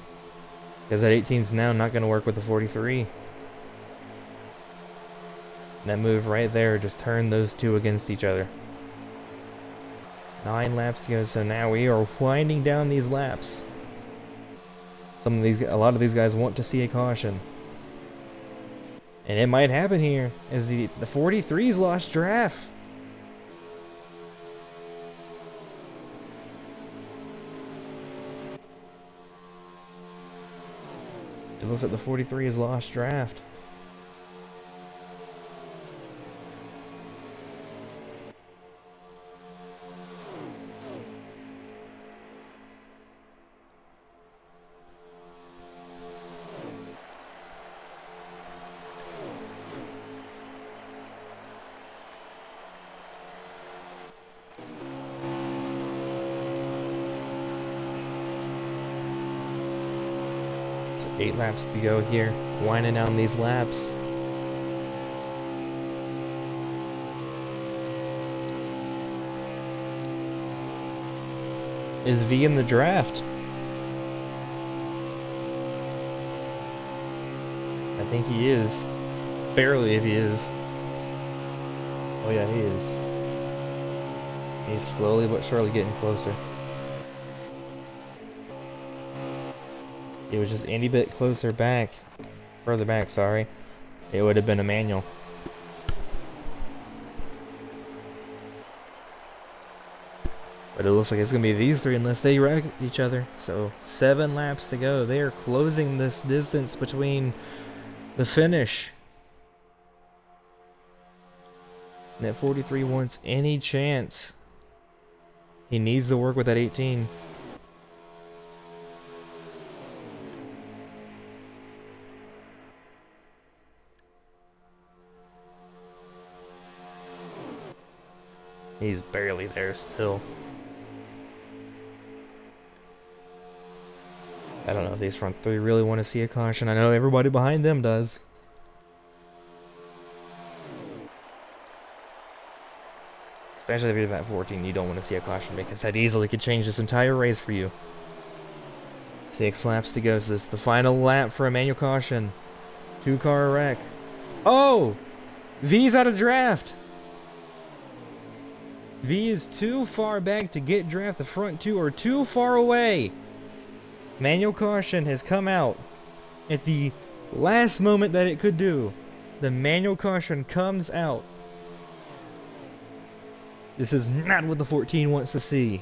Speaker 1: Because that 18's now not gonna work with the 43. That move right there just turned those two against each other. 9 laps to go, so now we are winding down these laps. A lot of these guys want to see a caution. And it might happen here, as the 43's lost draft. It looks like the 43 has lost draft. So 8 laps to go here, winding down these laps. Is V in the draft? I think he is. Barely, if he is. Oh yeah, he is. He's slowly but surely getting closer. It was just any bit further back, sorry. It would have been a manual. But it looks like it's going to be these 3 unless they wreck each other. So 7 laps to go. They are closing this distance between the finish. And that 43 wants any chance. He needs to work with that 18. He's barely there still. I don't know if these front 3 really want to see a caution. I know everybody behind them does. Especially if you're that 14, you don't want to see a caution because that easily could change this entire race for you. 6 laps to go, so this is the final lap for a manual caution. 2-car wreck. Oh! V's out of draft! V is too far back to get draft. The front 2 are too far away. Manual caution has come out at the last moment that it could do. The manual caution comes out. This is not what the 14 wants to see.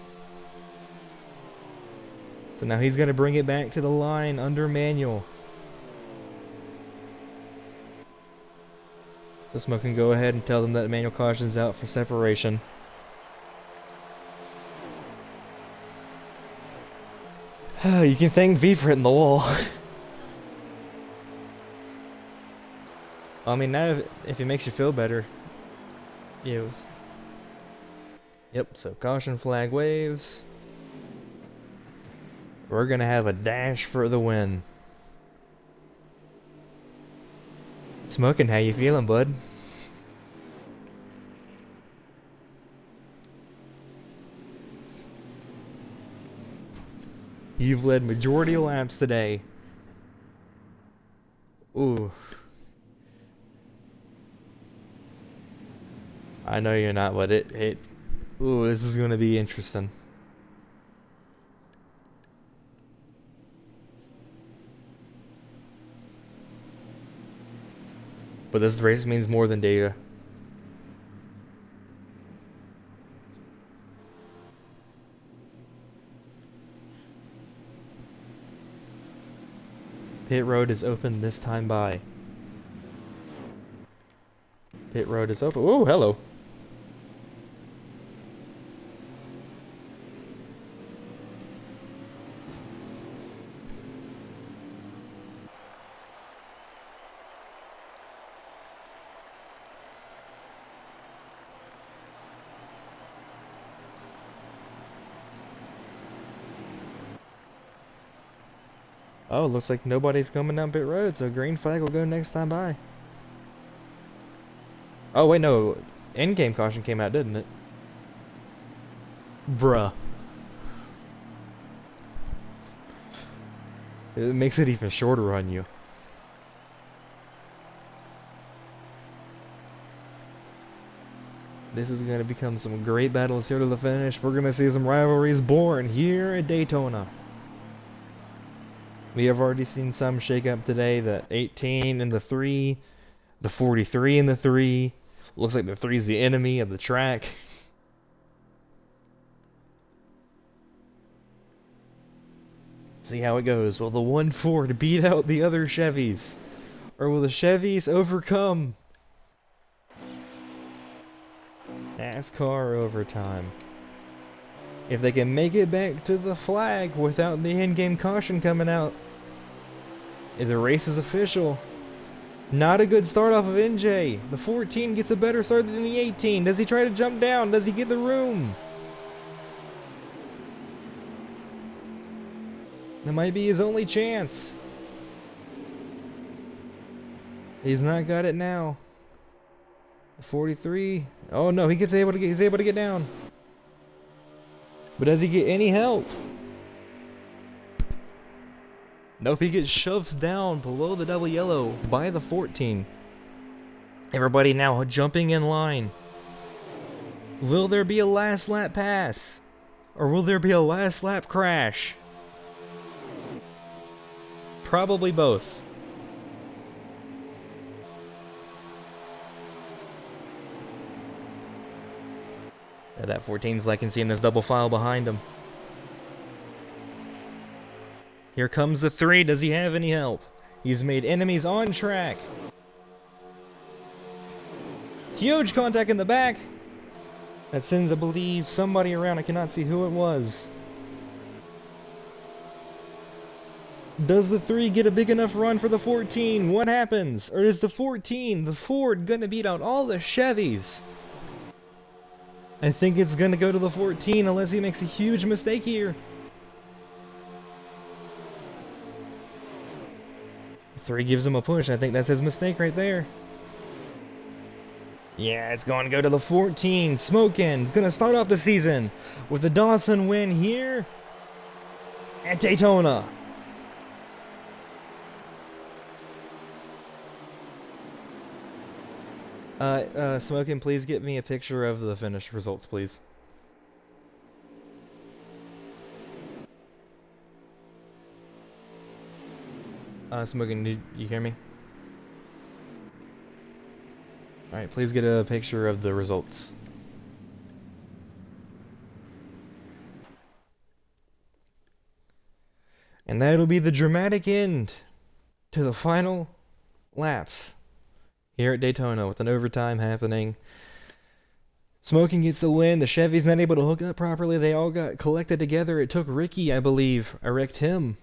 Speaker 1: So now he's going to bring it back to the line under manual. So Smoke can go ahead and tell them that the manual caution's out for separation. You can thank V for hitting the wall. I mean, now if it makes you feel better. Yep, so caution flag waves. We're gonna have a dash for the win. Smoking, how you feeling, bud? You've led majority of laps today. Ooh. I know you're not, but ooh, this is gonna be interesting. But this race means more than data. Pit road is open this time by. Pit road is open. Oh, hello. Oh, looks like nobody's coming down pit road, so green flag will go next time by. Oh, wait, no. In-game caution came out, didn't it? Bruh. It makes it even shorter on you. This is going to become some great battles here to the finish. We're going to see some rivalries born here at Daytona. We have already seen some shake up today. The 18 and the 3. The 43 and the 3. Looks like the 3 is the enemy of the track. See how it goes. Will the 1 Ford beat out the other Chevys? Or will the Chevys overcome? NASCAR overtime. If they can make it back to the flag without the in-game caution coming out, the race is official. Not a good start off of NJ. The 14 gets a better start than the 18. Does he try to jump down? Does he get the room? That might be his only chance. He's not got it now. The 43. Oh no, he's able to get down. But does he get any help? Nope, he gets shoved down below the double yellow by the 14. Everybody now jumping in line. Will there be a last lap pass? Or will there be a last lap crash? Probably both. That 14's liking seeing this double file behind him. Here comes the 3. Does he have any help? He's made enemies on track. Huge contact in the back. That sends, I believe, somebody around. I cannot see who it was. Does the 3 get a big enough run for the 14? What happens? Or is the 14, the Ford, gonna beat out all the Chevys? I think it's gonna go to the 14 unless he makes a huge mistake here. 3 gives him a push. I think that's his mistake right there. Yeah, it's going to go to the 14. Smoking. It's going to start off the season with a Dawson win here at Daytona. Smoking, please get me a picture of the finished results, please. Smoking, do you hear me? Alright, please get a picture of the results. And that'll be the dramatic end to the final laps here at Daytona with an overtime happening. Smoking gets the win. The Chevy's not able to hook up properly. They all got collected together. It took Ricky, I believe. I wrecked him.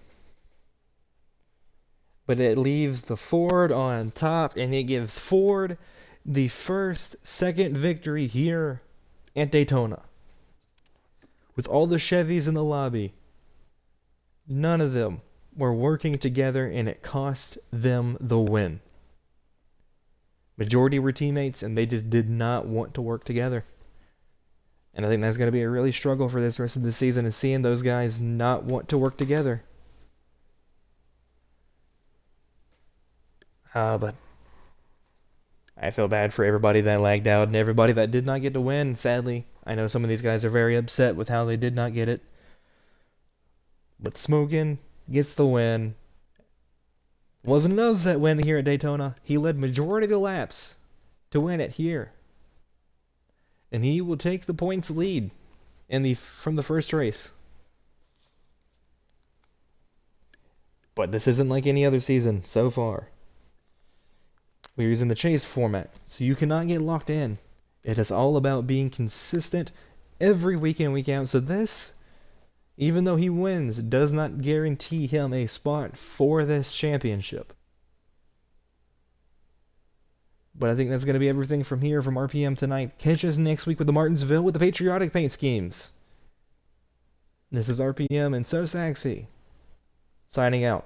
Speaker 1: But it leaves the Ford on top, and it gives Ford the second victory here at Daytona. With all the Chevys in the lobby, none of them were working together, and it cost them the win. Majority were teammates, and they just did not want to work together. And I think that's going to be a really struggle for this rest of the season, is seeing those guys not want to work together. But I feel bad for everybody that lagged out and everybody that did not get to win, sadly. I know some of these guys are very upset with how they did not get it. But Smokin' gets the win. Wasn't an upset win here at Daytona. He led majority of the laps to win it here. And he will take the points lead from the first race. But this isn't like any other season so far. We're using the chase format, so you cannot get locked in. It is all about being consistent every week in, week out. So this, even though he wins, does not guarantee him a spot for this championship. But I think that's going to be everything from here from RPM tonight. Catch us next week with the Martinsville with the patriotic paint schemes. This is RPM and So Saxy signing out.